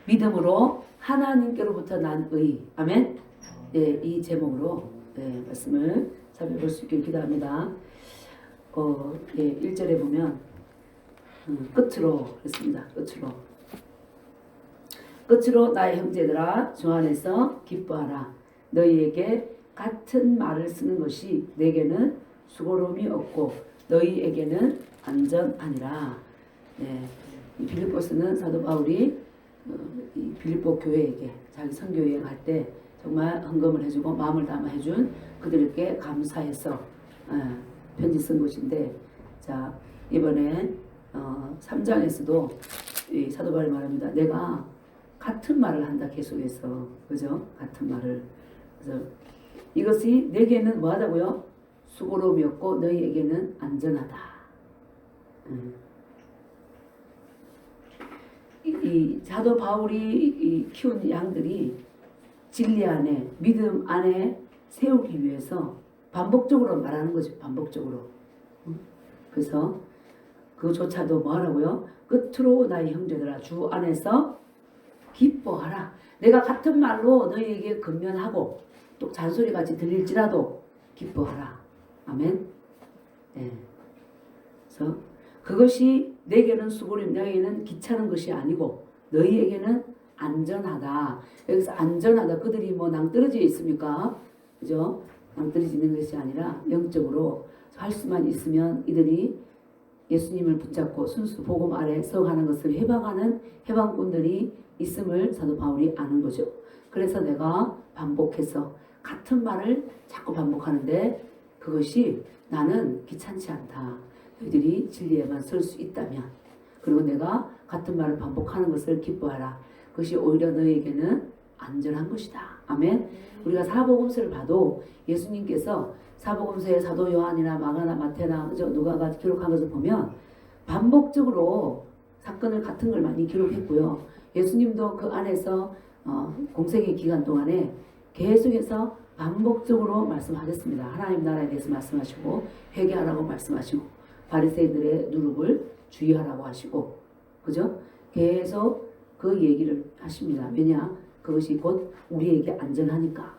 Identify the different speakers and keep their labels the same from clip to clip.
Speaker 1: 믿음으로 하나님께로부터 난 의. 아멘. 예, 이 제목으로 말씀을 살펴볼 수 있기를 기도합니다. 1절에 보면 끝으로 했습니다. 끝으로 나의 형제들아 주 안에서 기뻐하라. 너희에게 같은 말을 쓰는 것이 내게는 수고로움이 없고 너희에게는 안전하니라. 이 빌립보서는 사도 바울이 이 빌립보 교회에게 자기 선교 여행할 때 정말 헌금을 해주고 마음을 담아 해준 그들에게 감사해서 편지 쓴 것인데, 자 이번에 3장에서도 이 사도 바울이 말합니다. 내가 같은 말을 한다. 계속해서 그죠? 같은 말을. 그래서 이것이 내게는 뭐하다고요? 수고로움이 없고 너희에게는 안전하다. 이 사도 바울이 키운 양들이 진리 안에, 믿음 안에 세우기 위해서 반복적으로 말하는 거죠. 반복적으로. 그래서 그조차도 뭐하라고요? 끝으로 나의 형제들아 주 안에서 기뻐하라. 내가 같은 말로 너희에게 근면하고 또 잔소리같이 들릴지라도 기뻐하라. 아멘. 그래서 그것이 내게는 수고림, 너희에게는 귀찮은 것이 아니고 너희에게는 안전하다. 여기서 안전하다. 그들이 뭐 낭떠러지에 있습니까? 그죠? 낭떠러지는 것이 아니라 영적으로 할 수만 있으면 이들이 예수님을 붙잡고 순수 복음 아래 서가는 것을 해방하는 해방꾼들이 있음을 사도 바울이 아는 거죠. 그래서 내가 반복해서 같은 말을 자꾸 반복하는데 그것이 나는 귀찮지 않다. 너희들이 진리에만 설 수 있다면, 그리고 내가 같은 말을 반복하는 것을 기뻐하라. 그것이 오히려 너희에게는 안전한 것이다. 아멘. 우리가 사복음서를 봐도 예수님께서 사복음서의 사도 요한이나 마가나 마태나 누가가 기록한 것을 보면 반복적으로 사건을 같은 걸 많이 기록했고요. 예수님도 그 안에서 공생의 기간 동안에 계속해서 반복적으로 말씀하셨습니다. 하나님 나라에 대해서 말씀하시고 회개하라고 말씀하시고 바리새인들의 누룩을 주의하라고 하시고, 그죠? 계속 그 얘기를 하십니다. 왜냐? 그것이 곧 우리에게 안전하니까.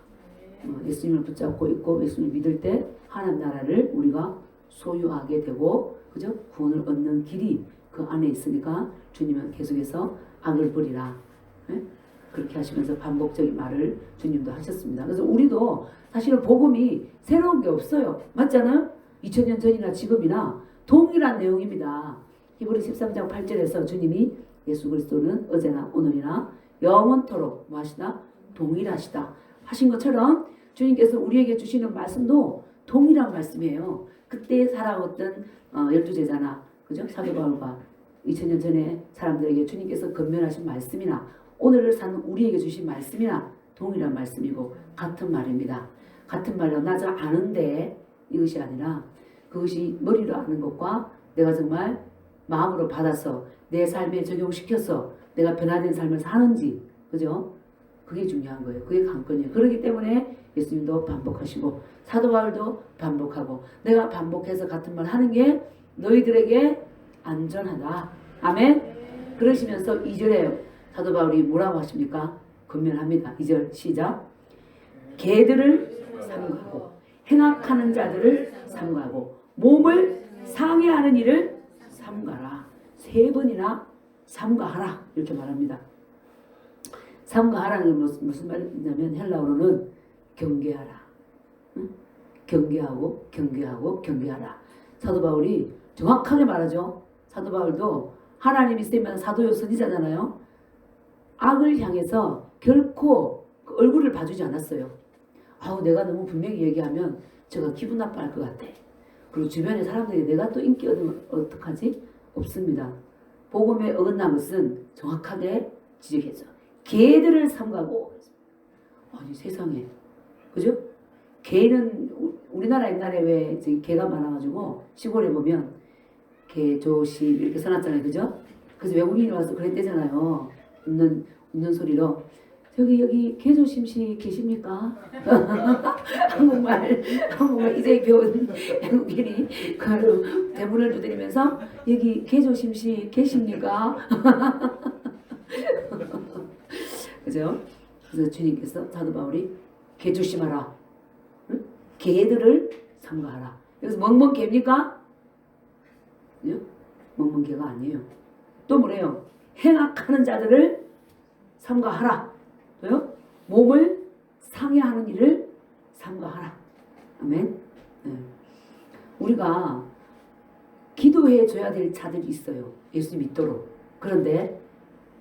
Speaker 1: 예수님을 붙잡고 있고 예수님을 믿을 때 하나님 나라를 우리가 소유하게 되고, 그죠? 구원을 얻는 길이 그 안에 있으니까 주님은 계속해서 악을 버리라. 그렇게 하시면서 반복적인 말을 주님도 하셨습니다. 그래서 우리도 사실은 복음이 새로운 게 없어요. 맞잖아요? 2000년 전이나 지금이나 동일한 내용입니다. 히브리 13장 8절에서 주님이 예수 그리스도는 어제나 오늘이나 영원토록 뭐 하시다? 동일하시다 하신 것처럼 주님께서 우리에게 주시는 말씀도 동일한 말씀이에요. 그때 살아왔던 12제자나 그죠? 사도 바울과 2000년 전에 사람들에게 주님께서 건면하신 말씀이나 오늘을 사는 우리에게 주신 말씀이나 동일한 말씀이고 같은 말입니다. 같은 말로 나저 아는데 이것이 아니라 그것이 머리로 아는 것과 내가 정말 마음으로 받아서 내 삶에 적용시켜서 내가 변화된 삶을 사는지, 그죠? 그게 중요한 거예요. 그게 관건이에요. 그렇기 때문에 예수님도 반복하시고 사도 바울도 반복하고 내가 반복해서 같은 말 하는 게 너희들에게 안전하다. 아멘. 그러시면서 2절에 사도 바울이 뭐라고 하십니까? 권면합니다. 2절 시작. 개들을 삼가하고 행악하는 자들을 삼가하고 몸을 상해하는 일을 삼가라. 3번이나 삼가하라 이렇게 말합니다. 삼가하라는 것은 무슨 말이냐면 헬라어로는 경계하라. 응? 경계하고 경계하라. 사도 바울이 정확하게 말하죠. 사도 바울도 하나님이 쓰이면 사도요 선지자잖아요. 악을 향해서 결코 그 얼굴을 봐주지 않았어요. 내가 너무 분명히 얘기하면 제가 기분 나빠할 것 같아. 그리고 주변의 사람들이 내가 또 인기 얻으면 어떡하지? 없습니다. 복음에 어긋난 것은 정확하게 지적해서 개들을 삼가고. 아니 세상에, 그죠? 개는 우리나라 옛날에 왜 개가 많아가지고 시골에 보면 개 조심 이렇게 써놨잖아요, 그죠? 그래서 외국인이 와서 그랬대잖아요. 웃는 소리로 여기 개 조심씨 계십니까? 한국말 이제 배운 외국인이 그 대문을 두드리면서 여기 개 조심씨 계십니까? 그죠? 그래서 주님께서 사도 바울이 개 조심하라. 응? 개들을 삼가하라. 그래서 멍멍 개입니까? 그죠? 멍멍 개가 아니에요. 또 뭐래요? 행악하는 자들을 삼가하라. 또요? 몸을 상해하는 일을 삼가하라. 아멘. 네. 우리가 기도해 줘야 될 자들이 있어요. 예수 믿도록. 그런데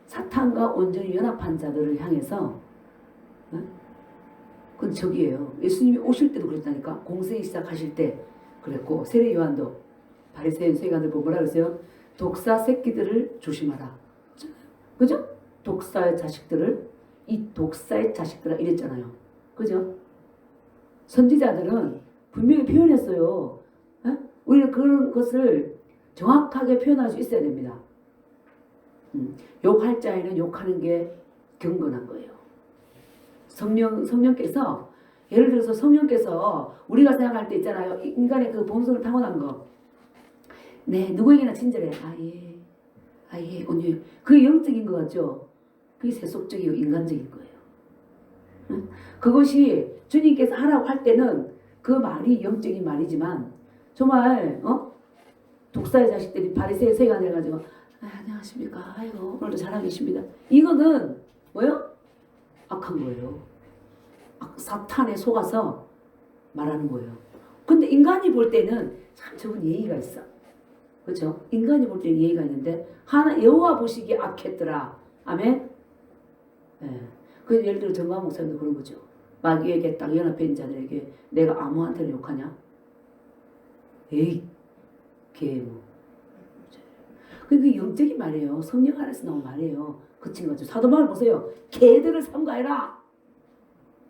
Speaker 1: 사탄과 온전히 연합한 자들을 향해서 그건 적이에요. 예수님이 오실 때도 그랬다니까. 공생이 시작하실 때 그랬고 세례 요한도 바리새인 세관들 보고 뭐라 그랬어요? 독사 새끼들을 조심하라. 그죠? 독사의 자식들을 이 독사의 자식들아 이랬잖아요. 그죠? 선지자들은 분명히 표현했어요. 우리는 그런 것을 정확하게 표현할 수 있어야 됩니다. 욕할 자에는 욕하는 게 경건한 거예요. 성령께서 예를 들어서 성령께서 우리가 생각할 때 있잖아요. 인간의 그 본성을 타고난 거. 네, 누구에게나 친절해. 아 예, 온유. 그게 영적인 것 같죠? 그게 세속적이고 인간적인 거예요. 그것이 주님께서 하라고 할 때는 그 말이 영적인 말이지만 정말 독사의 자식들이 바리새인 세관을 가지고 안녕하십니까? 아이고 오늘도 잘하고 계십니다. 이거는 뭐요? 악한 거예요. 사탄에 속아서 말하는 거예요. 근데 인간이 볼 때는 참 저분 예의가 있어. 그렇죠? 인간이 볼 때는 예의가 있는데 하나 여호와 보시기에 악했더라. 아멘. 네. 그 예를 들어 정광 목사님도 그런 거죠. 마귀에게 딱 연합해 있는 자들에게 내가 아무한테나 욕하냐? 에이, 개 뭐. 그게 영적인 말이에요. 성령 안에서 나온 말이에요. 그 친구죠. 사도 바울 보세요. 개들을 삼가해라.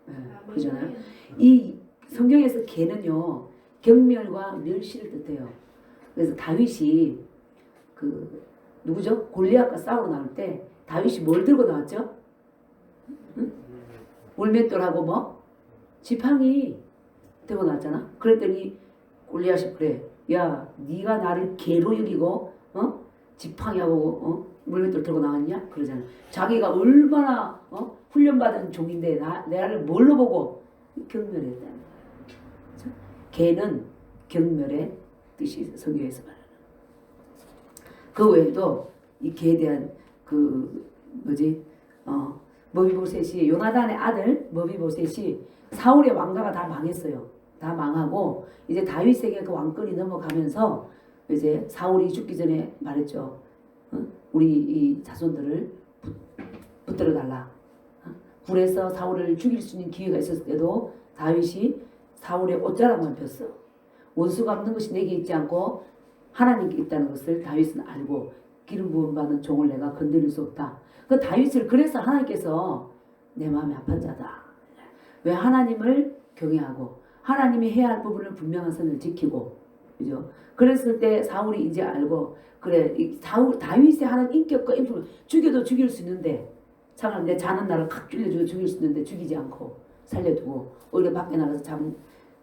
Speaker 1: 네, 그러잖아요. 이 성경에서 개는요 경멸과 멸시를 뜻해요. 그래서 다윗이 그 누구죠? 골리앗과 싸우러 나올 때 다윗이 뭘 들고 나왔죠? 응? 울맷돌하고 뭐? 지팡이 들고 나왔잖아. 그랬더니 골리앗이 그래. 야, 네가 나를 개로 여기고 지팡이하고 물맷돌 들고 나왔냐? 그러잖아. 자기가 얼마나 훈련받은 종인데 나를 뭘로 보고 경멸했다는 거야. 개는 경멸의 뜻이 성경에서 말하는. 그 외에도 이 개에 대한 그 뭐지? 머비보셋이 요나단의 아들 머비보셋이 사울의 왕가가 다 망했어요. 다 망하고 이제 다윗에게 그 왕권이 넘어가면서 이제 사울이 죽기 전에 말했죠. 우리 이 자손들을 붙들어 달라. 굴에서 사울을 죽일 수 있는 기회가 있었을 때도 다윗이 사울의 옷자락만 폈어. 원수가 없는 것이 내게 있지 않고 하나님께 있다는 것을 다윗은 알고 기름 부음 받은 종을 내가 건드릴 수 없다. 그 다윗을 그래서 하나님께서 내 마음에 합한 자다. 왜 하나님을 경외하고 하나님이 해야 할 부분을 분명한 선을 지키고, 그죠? 그랬을 때 사울이 이제 알고 그래 다윗의 하는 인격과 인품을 죽여도 죽일 수 있는데 참을 내 자는 나를 칵 찔러주고 죽일 수 있는데 죽이지 않고 살려두고 오히려 밖에 나가서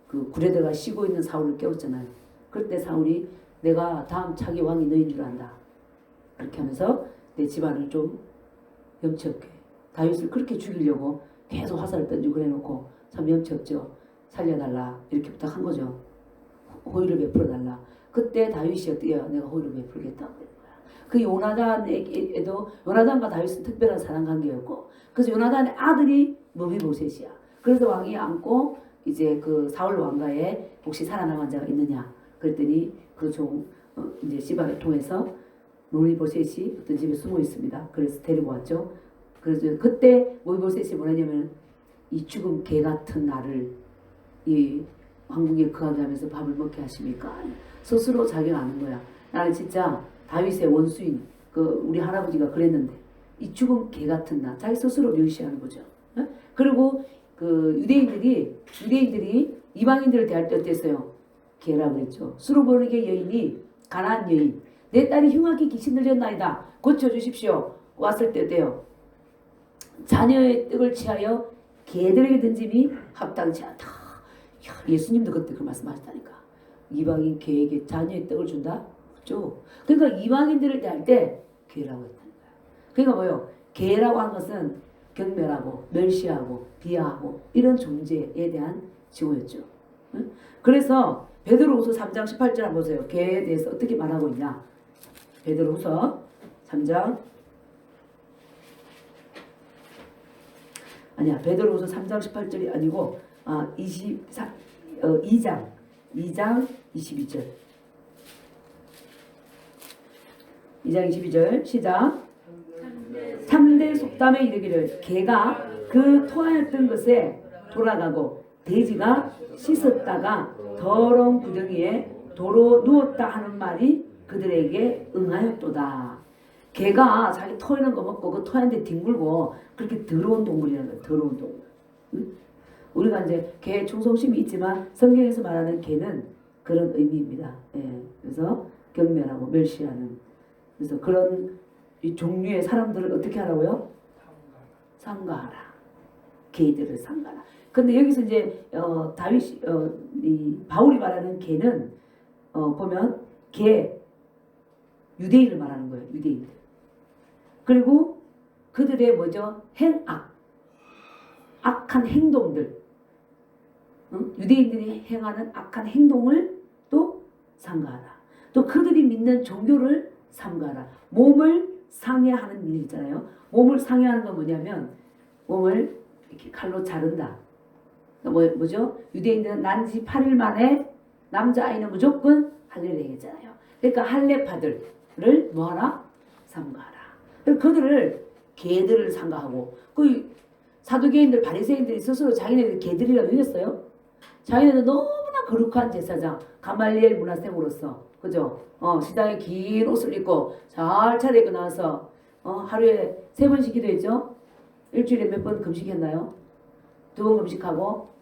Speaker 1: 그 굴에 들어가 쉬고 있는 사울을 깨웠잖아요. 그때 사울이 내가 다음 차기 왕이 너인 줄 안다. 그렇게 하면서 내 집안을 좀 염치 없게 다윗을 그렇게 죽이려고 계속 화살을 던지고 그래놓고 참 염치 없죠. 살려달라 이렇게 부탁한 거죠. 호의를 베풀어달라. 그때 다윗이 어떻게 해요? 내가 호의를 베풀겠다. 그 요나단에게도 요나단과 다윗은 특별한 사랑관계였고 그래서 요나단의 아들이 머비보셋이야. 그래서 왕이 안고 이제 그 사울 왕가에 혹시 살아남은 자가 있느냐 그랬더니 그 종 이제 시바를 통해서 머비보셋이 어떤 집에 숨어 있습니다. 그래서 데리고 왔죠. 그래서 그때 머비보셋이 뭐냐면 이 죽은 개 같은 나를 이 왕궁에 거하게 하면서 밥을 먹게 하십니까? 스스로 자기가 아는 거야. 나는 진짜 다윗의 원수인 그 우리 할아버지가 그랬는데 이 죽은 개 같은 나 자기 스스로 멸시하는 거죠. 그리고 그 유대인들이 이방인들을 대할 때 어땠어요? 개라고 그랬죠. 수르보르게 여인이 가나안 여인 내 딸이 흉악히 귀신 들렸나이다 고쳐주십시오. 왔을 때 어때요? 자녀의 떡을 취하여 개들에게 던짐이 합당치 않다. 야, 예수님도 그때 그 말씀하셨다니까. 이방인 개에게 자녀의 떡을 준다? 그렇죠? 그러니까 이방인들을 대할 때 개라고 했다는 거야. 그러니까 뭐요? 개라고 한 것은 경멸하고 멸시하고 비하하고 이런 존재에 대한 징후였죠. 응? 그래서 베드로후서 3장 18절 한번 보세요. 개에 대해서 어떻게 말하고 있냐. 베드로후서 3장 아니야. 베드로후서 3장 18절이 아니고 2장 22절 2장 22절 시작. 참된 속담에 이르기를 개가 그 토하였던 것에 돌아가고 돼지가 씻었다가 더러운 구덩이에 도로 누웠다 하는 말이 그들에게 응하였도다. 개가 자기 토하는 거 먹고 그 토하는데 뒹굴고 그렇게 더러운 동물이라는 거예요. 더러운 동물. 응? 우리가 이제 개 충성심이 있지만 성경에서 말하는 개는 그런 의미입니다. 예. 그래서 경멸하고 멸시하는. 그래서 그런 이 종류의 사람들을 어떻게 하라고요? 삼가하라. 개들을 삼가라. 근데 여기서 이제 다윗이 이 바울이 말하는 개는 보면 개 유대인을 말하는 거예요. 유대인들. 그리고 그들의 뭐죠? 악한 행동들. 응? 유대인들이 행하는 악한 행동을 또 삼가하라. 또 그들이 믿는 종교를 삼가하라. 몸을 상해하는 일 있잖아요. 몸을 상해하는 건 뭐냐면 몸을 이렇게 칼로 자른다. 뭐죠? 유대인들은 난지 8일 만에 남자아이는 무조건 할례를 해야잖아요. 그러니까 할례파들을 뭐하라? 삼가하라. 그들을 개들을 삼가하고 그 사두개인들 바리새인들이 스스로 자기네들 개들이라고 여겼어요. 자기네들 너무나 거룩한 제사장 가말리엘 문화생으로서 그죠? 시장에 긴 옷을 입고 잘 차려입고 나와서 하루에 3번씩 기도했죠? 일주일에 몇 번 금식했나요? 2번 금식하고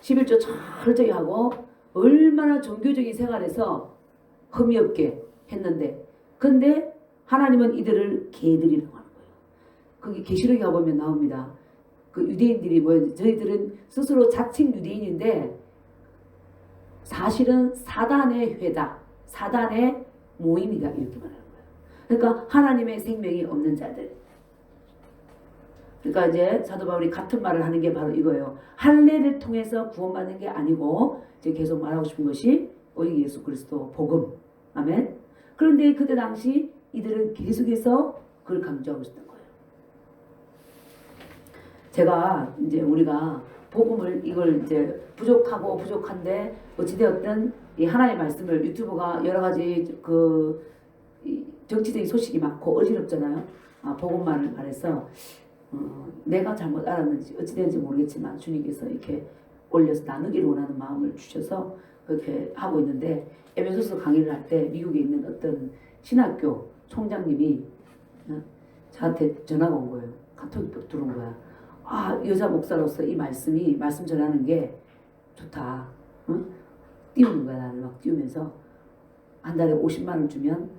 Speaker 1: 11조 철저히 하고 얼마나 종교적인 생활에서 흠이 없게 했는데 근데 하나님은 이들을 개들이라고 하는 거예요. 거기 계시록에 가보면 나옵니다. 그 유대인들이 뭐예요? 저희들은 스스로 자칭 유대인인데 사실은 사단의 회다. 사단의 모임이다. 이렇게 말하는 거예요. 그러니까 하나님의 생명이 없는 자들. 그러니까 이제 사도 바울이 같은 말을 하는 게 바로 이거예요. 할례를 통해서 구원받는 게 아니고 이제 계속 말하고 싶은 것이 오직 예수 그리스도 복음. 아멘. 그런데 그때 당시 이들은 계속해서 그걸 강조하고 있었던 거예요. 제가 이제 우리가 복음을 이걸 이제 부족한데 어찌되었든 이 하나님의 말씀을 유튜브가 여러 가지 그 정치적인 소식이 많고 어지럽잖아요. 복음만을 말해서 내가 잘못 알았는지 어찌되는지 모르겠지만 주님께서 이렇게 올려서 나누기를 원하는 마음을 주셔서 그렇게 하고 있는데 에베소서 강의를 할 때 미국에 있는 어떤 신학교 총장님이 저한테 전화가 온 거예요. 카톡이 들어온 거야. 여자 목사로서 이 말씀 전하는 게 좋다. 응? 띄우는 거야. 나를 막 띄우면서 한 달에 50만 원 주면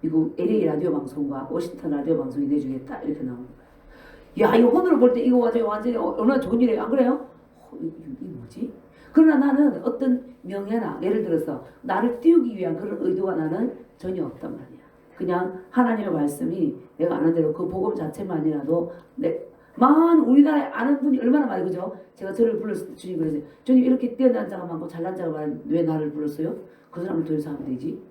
Speaker 1: 미국 LA 라디오 방송과 워싱턴 라디오 방송이 내주겠다. 이렇게 나오는 거야. 야, 이 혼으로 볼 때 이거 완전히 얼마나 좋은 일이에요. 안 그래요? 이게 뭐지? 그러나 나는 어떤 명예나 예를 들어서 나를 띄우기 위한 그런 의도가 나는 전혀 없단 말이야. 그냥 하나님의 말씀이 내가 아는 대로 그 복음 자체만이라도 우리나라에 아는 분이 얼마나 많이 그죠? 제가 저를 불렀을 때 주님 그랬어요. 주님 이렇게 뛰어난 자가 많고 잘난 자가 많은데 왜 나를 불렀어요? 그 사람을 더 이상 하면 되지.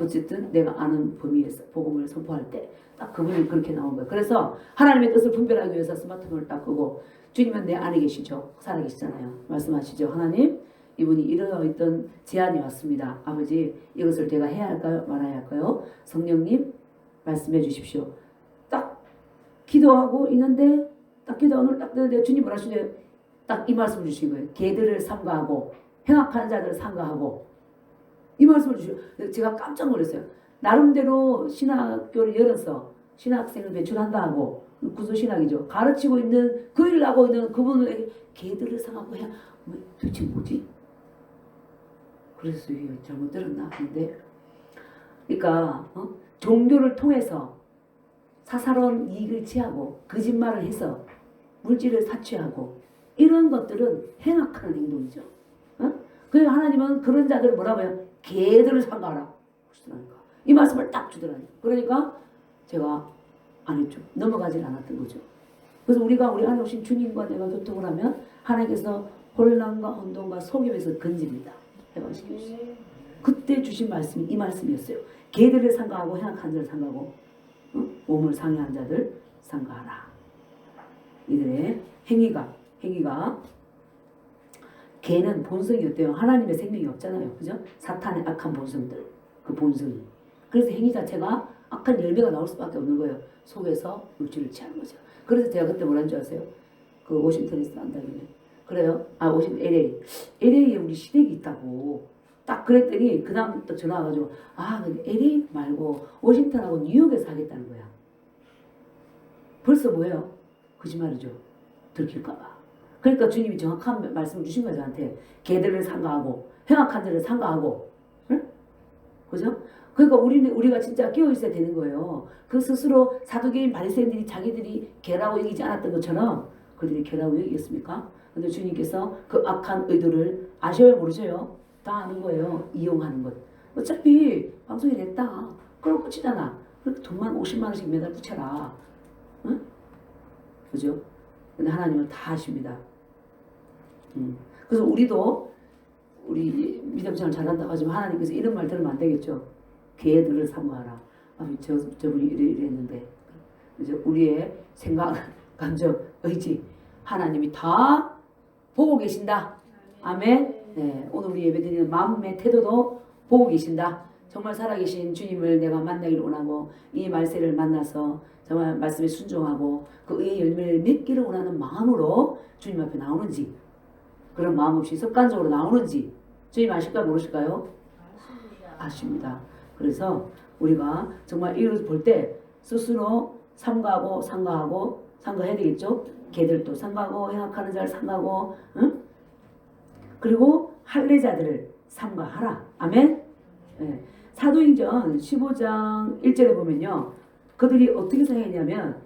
Speaker 1: 어쨌든 내가 아는 범위에서 복음을 선포할 때 딱 그분이 그렇게 나온 거예요. 그래서 하나님의 뜻을 분별하기 위해서 스마트폰을 딱 끄고 주님은 내 안에 계시죠. 살아계시잖아요. 말씀하시죠. 하나님 이분이 이러했던 제안이 왔습니다. 아버지 이것을 제가 해야 할까요? 말아야 할까요? 성령님 말씀해 주십시오. 딱 기도하고 있는데 딱 기도하고 딱 되는데 주님 뭐라 하시죠? 딱 이 말씀을 주신 거예요. 개들을 삼가하고 행악한 자들을 삼가하고 이 말씀을 주시고 제가 깜짝 놀랐어요. 나름대로 신학교를 열어서 신학생을 배출한다 하고 구수신학이죠. 가르치고 있는 그 일을 하고 있는 그분에게 개들을 삼가하고 해야 도대체 뭐지? 그래서 이게 잘못 들었나? 근데 그러니까 종교를 통해서 사사로운 이익을 취하고 거짓말을 해서 물질을 사취하고 이런 것들은 행악하는 행동이죠. 그래서 하나님은 그런 자들을 뭐라고 해요? 개들을 삼가하라. 이 말씀을 딱 주더라고요. 그러니까 제가 안 했죠. 넘어가질 않았던 거죠. 그래서 우리가 우리 안에 오신 주님과 내가 교통을 하면 하나님께서 혼란과 혼돈과 속임에서 건집니다. 해방시키시오. 그때 주신 말씀이 이 말씀이었어요. 개들을 상가하고 행악한 자를 상가하고 몸을 상해한 자들 상가하라. 이들의 행위가 개는 본성이 어때요? 하나님의 생명이 없잖아요. 그죠? 사탄의 악한 본성들 그 본성이. 그래서 행위 자체가 악한 열매가 나올 수밖에 없는 거예요. 속에서 물질을 취하는 거죠. 그래서 제가 그때 뭐라는 줄 아세요? 그 워싱턴에서 난다길래 그래요? 워싱턴 LA에 우리 시댁이 있다고 딱 그랬더니 그 다음 또 전화 와가지고 근데 LA 말고 워싱턴하고 뉴욕에서 하겠다는 거야. 벌써 뭐예요? 거짓말이죠. 들킬까봐. 그러니까 주님이 정확한 말씀을 주신 거예요. 저한테 개들을 상가하고 행악한 자를 상가하고, 응? 그죠? 그러니까 우리가 진짜 깨어 있어야 되는 거예요. 그 스스로 사두개인 바리새인들이 자기들이 개라고 여기지 않았던 것처럼 그들이 개라고 여기겠습니까? 근데 주님께서 그 악한 의도를 아셔요, 모르셔요? 다 아는 거예요. 이용하는 것. 어차피 방송이 됐다. 그럼 끝이잖아. 그렇게 돈만 50만 원씩 매달 붙여라. 응? 그죠? 근데 하나님은 다 아십니다. 그래서 우리 믿음생활 잘한다고 하지만 하나님께서 이런 말 들으면 안 되겠죠. 개들을 사모하라. 저분이 이래 했는데 이제 우리의 생각, 감정, 의지 하나님이 다 보고 계신다. 아멘. 네, 오늘 우리 예배드리는 마음의 태도도 보고 계신다. 정말 살아계신 주님을 내가 만나기를 원하고 이 말세를 만나서 정말 말씀에 순종하고 그 의의 열매를 맺기를 원하는 마음으로 주님 앞에 나오는지 그런 마음 없이 습관적으로 나오는지 주님 아실까 모르실까요? 아십니다. 그래서 우리가 정말 이걸 볼 때 스스로 삼가하고 상가해야 되겠죠? 개들도 상가하고 행악하는 자를 상가하고 응? 그리고 할례자들을 삼가하라. 아멘. 네. 사도행전 15장 1절에 보면요. 그들이 어떻게 생각했냐면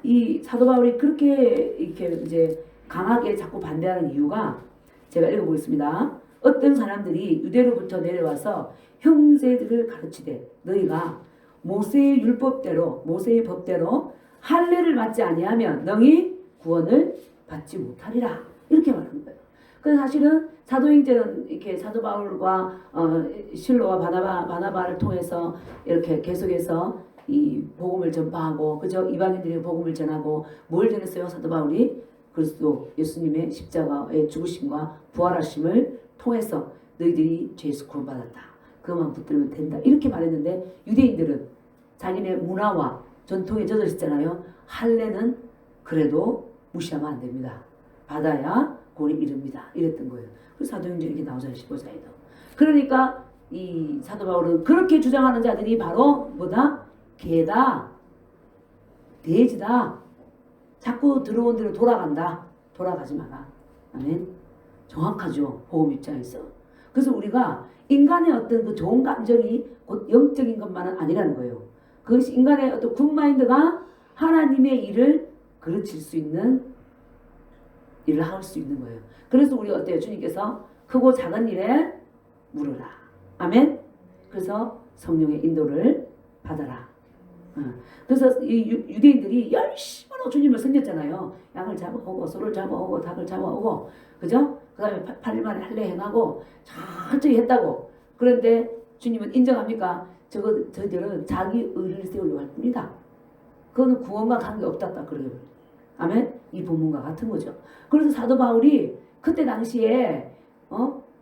Speaker 1: 이 사도 바울이 그렇게 이렇게 이제 강하게 자꾸 반대하는 이유가 제가 읽어보겠습니다. 어떤 사람들이 유대로부터 내려와서 형제들을 가르치되 너희가 모세의 율법대로 모세의 법대로 할례를 받지 아니하면 너희 구원을 받지 못하리라. 이렇게 말하는 거예요. 그래서 사실은 사도행전은 이렇게 사도 바울과 실로와 바나바를 통해서 이렇게 계속해서 이 복음을 전파하고 그저 이방인들이 복음을 전하고 뭘 전했어요? 사도 바울이 그리스도 예수님의 십자가의 죽으심과 부활하심을 통해서 너희들이 죄에서 구원받았다. 그것만 붙들면 된다. 이렇게 말했는데 유대인들은 자기네 문화와 전통에 젖어 있잖아요. 할례는 그래도 무시하면 안 됩니다. 받아야 구원이 이릅니다. 이랬던 거예요. 그래서 사도행전이 이렇게 나오잖아요. 15장에도. 그러니까 이 사도 바울은 그렇게 주장하는 자들이 바로 뭐다? 개다. 돼지다. 자꾸 들어온 대로 돌아간다. 돌아가지 마라. 아멘. 정확하죠. 복음 입장에서. 그래서 우리가 인간의 어떤 그 좋은 감정이 곧 영적인 것만은 아니라는 거예요. 그것이 인간의 어떤 굿마인드가 하나님의 일을 그르칠 수 있는 일을 할 수 있는 거예요. 그래서 우리가 어때요? 주님께서 크고 작은 일에 물으라. 아멘. 그래서 성령의 인도를 받아라. 그래서 이 유대인들이 열심히 주님을 섬겼잖아요. 양을 잡아오고 소를 잡아오고 닭을 잡아오고 그죠? 그 다음에 8일 만에 할례 행하고 철저히 했다고. 그런데 주님은 인정합니까? 저들은 자기 의를 세우려고 할 뿐이다. 그거는 구원과 관계없다. 그러게. 아멘? 이 본문과 같은 거죠. 그래서 사도 바울이 그때 당시에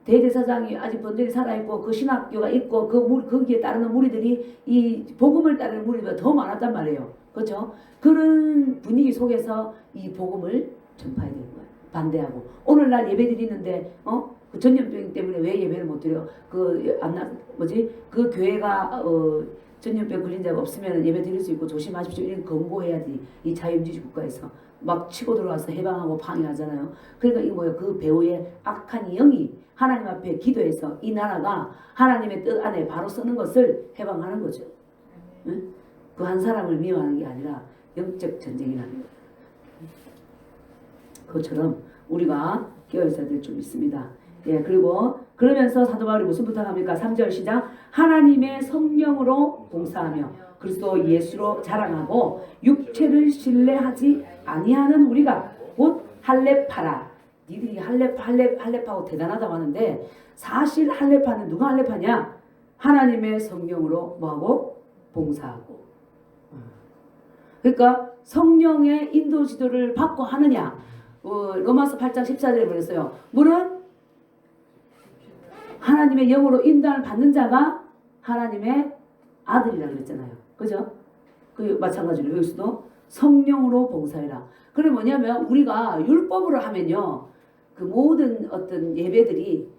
Speaker 1: 대제사장이 아직 번전히 살아있고 그 신학교가 있고 거기에 따르는 무리들이 이 복음을 따르는 무리가 더 많았단 말이에요. 그렇죠? 그런 분위기 속에서 이 복음을 전파해야 되는 거예요. 반대하고 오늘날 예배 드리는데 그 전염병 때문에 왜 예배를 못 드려? 그 교회가 전염병 걸린 자가 없으면 예배 드릴 수 있고 조심하십시오. 이런 권고해야지. 이 자유민주주의 국가에서 막 치고 들어와서 해방하고 방해하잖아요. 그러니까 이 뭐예요? 그 배후의 악한 영이 하나님 앞에 기도해서 이 나라가 하나님의 뜻 안에 바로 서는 것을 해방하는 거죠. 응? 그 한 사람을 미워하는 게 아니라 영적 전쟁이라는 거예요. 그것처럼 우리가 깨어있어야 될 좀 있습니다. 예, 그리고 그러면서 사도 바울이 무슨 부탁합니까? 3절 시작. 하나님의 성령으로 봉사하며 그리스도 예수로 자랑하고 육체를 신뢰하지 아니하는 우리가 곧 할례파라. 니들이 할례파고 대단하다고 하는데 사실 할례파는 누가 할례파냐? 하나님의 성령으로 뭐하고? 봉사하고. 그러니까 성령의 인도 지도를 받고 하느냐? 로마서 8장 14절에 보냈어요. 물은 하나님의 영으로 인도를 받는 자가 하나님의 아들이라고 그랬잖아요. 그죠? 그 마찬가지로 여기서도 성령으로 봉사해라. 그게 뭐냐면 우리가 율법으로 하면요. 그 모든 어떤 예배들이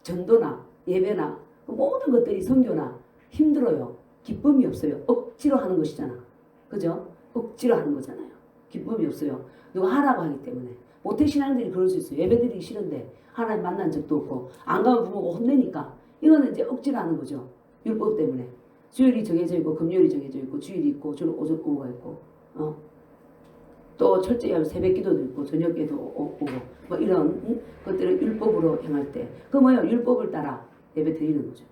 Speaker 1: 전도나 예배나 그 모든 것들이 선교나 힘들어요. 기쁨이 없어요. 억지로 하는 것이잖아. 그죠? 억지로 하는 거잖아요. 기쁨이 없어요. 누가 하라고 하기 때문에. 모태신앙들이 그럴 수 있어요. 예배드리기 싫은데 하나님 만난 적도 없고 안 가면 부모가 혼내니까 이거는 이제 억지로 하는 거죠. 율법 때문에. 주일이 정해져 있고 금요일이 정해져 있고 주일이 있고 주로 오전오후가 있고 또 철저히 하면 새벽 기도도 있고 저녁에도 오고 뭐 이런 것들을 율법으로 행할 때 그 뭐예요? 율법을 따라 예배 드리는 거죠.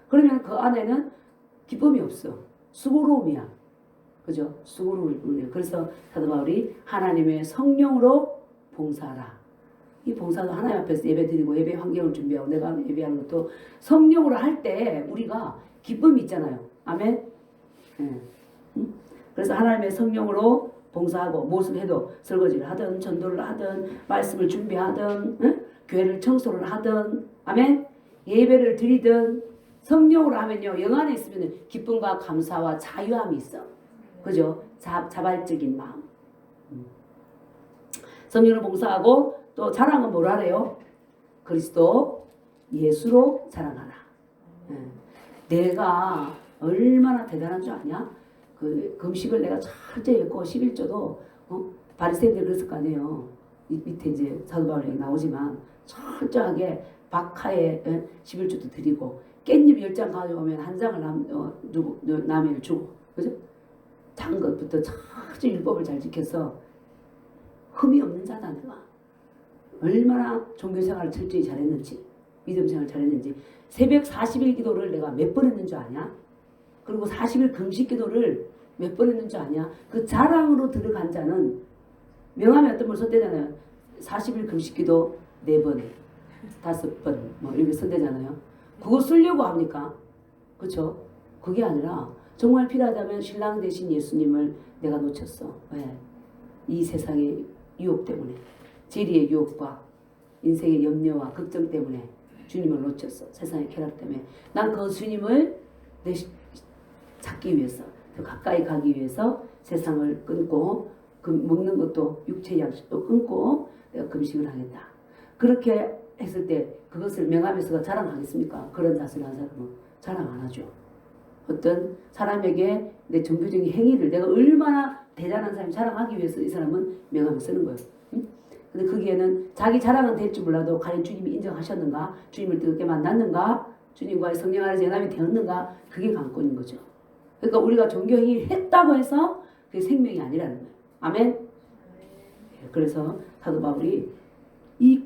Speaker 1: 그러면 그 안에는 기쁨이 없어. 수고로움이야. 그죠? 수고로움일 뿐이에요. 그래서 사도 바울이 하나님의 성령으로 봉사하라. 이 봉사도 하나님 앞에서 예배 드리고 예배 환경을 준비하고 내가 예배하는 것도 성령으로 할 때 우리가 기쁨이 있잖아요. 아멘? 네. 그래서 하나님의 성령으로 봉사하고 무엇을 해도 설거지를 하든 전도를 하든 말씀을 준비하든 교회를 청소를 하든 아멘? 예배를 드리든 성령으로 하면요. 영 안에 있으면 기쁨과 감사와 자유함이 있어. 그죠? 자발적인 마음. 성령으로 봉사하고 또 자랑은 뭐라 그래요? 그리스도 예수로 자랑하라. 내가 얼마나 대단한 줄 아냐? 그 금식을 내가 철저히 했고 11조도 바리새인들 그랬을 거 아니에요. 밑에 이제 사도 바울이 나오지만 철저하게 박하에 11조도 드리고 깻잎 10장 가져오면 한 장을 남에게 주고 그죠? 작은 것부터 철저히 율법을 잘 지켜서 흠이 없는 자다 내가. 얼마나 종교생활을 철저히 잘했는지 믿음생활을 잘했는지 새벽 40일 기도를 내가 몇 번 했는 줄 아냐? 그리고 40일 금식 기도를 몇 번 했는 줄 아냐? 그 자랑으로 들어간 자는 명함에 어떤 걸 선대잖아요. 40일 금식 기도 4번 5번 뭐 이렇게 선대잖아요. 그거 쓰려고 합니까? 그렇죠? 그게 아니라 정말 필요하다면 신랑 대신 예수님을 내가 놓쳤어. 왜? 이 세상의 유혹 때문에 재리의 유혹과 인생의 염려와 걱정 때문에 주님을 놓쳤어. 세상의 쾌락 때문에. 난 그 주님을 찾기 위해서 더 가까이 가기 위해서 세상을 끊고 그 먹는 것도 육체 양식도 끊고 내가 금식을 하겠다. 그렇게 했을 때 그것을 명함에서 자랑하겠습니까? 그런 자세를 한 사람은 자랑 안 하죠. 어떤 사람에게 내 종교적인 행위를 내가 얼마나 대단한 사람이 자랑하기 위해서 이 사람은 명함을 쓰는 거예요. 근데 거기에는 자기 자랑은 될 줄 몰라도 과연 주님이 인정하셨는가? 주님을 뜨겁게 만났는가? 주님과의 성령 안에서 연합이 되었는가? 그게 관건인 거죠. 그러니까 우리가 종교행위를 했다고 해서 그게 생명이 아니라는 거예요. 아멘? 그래서 사도 바울이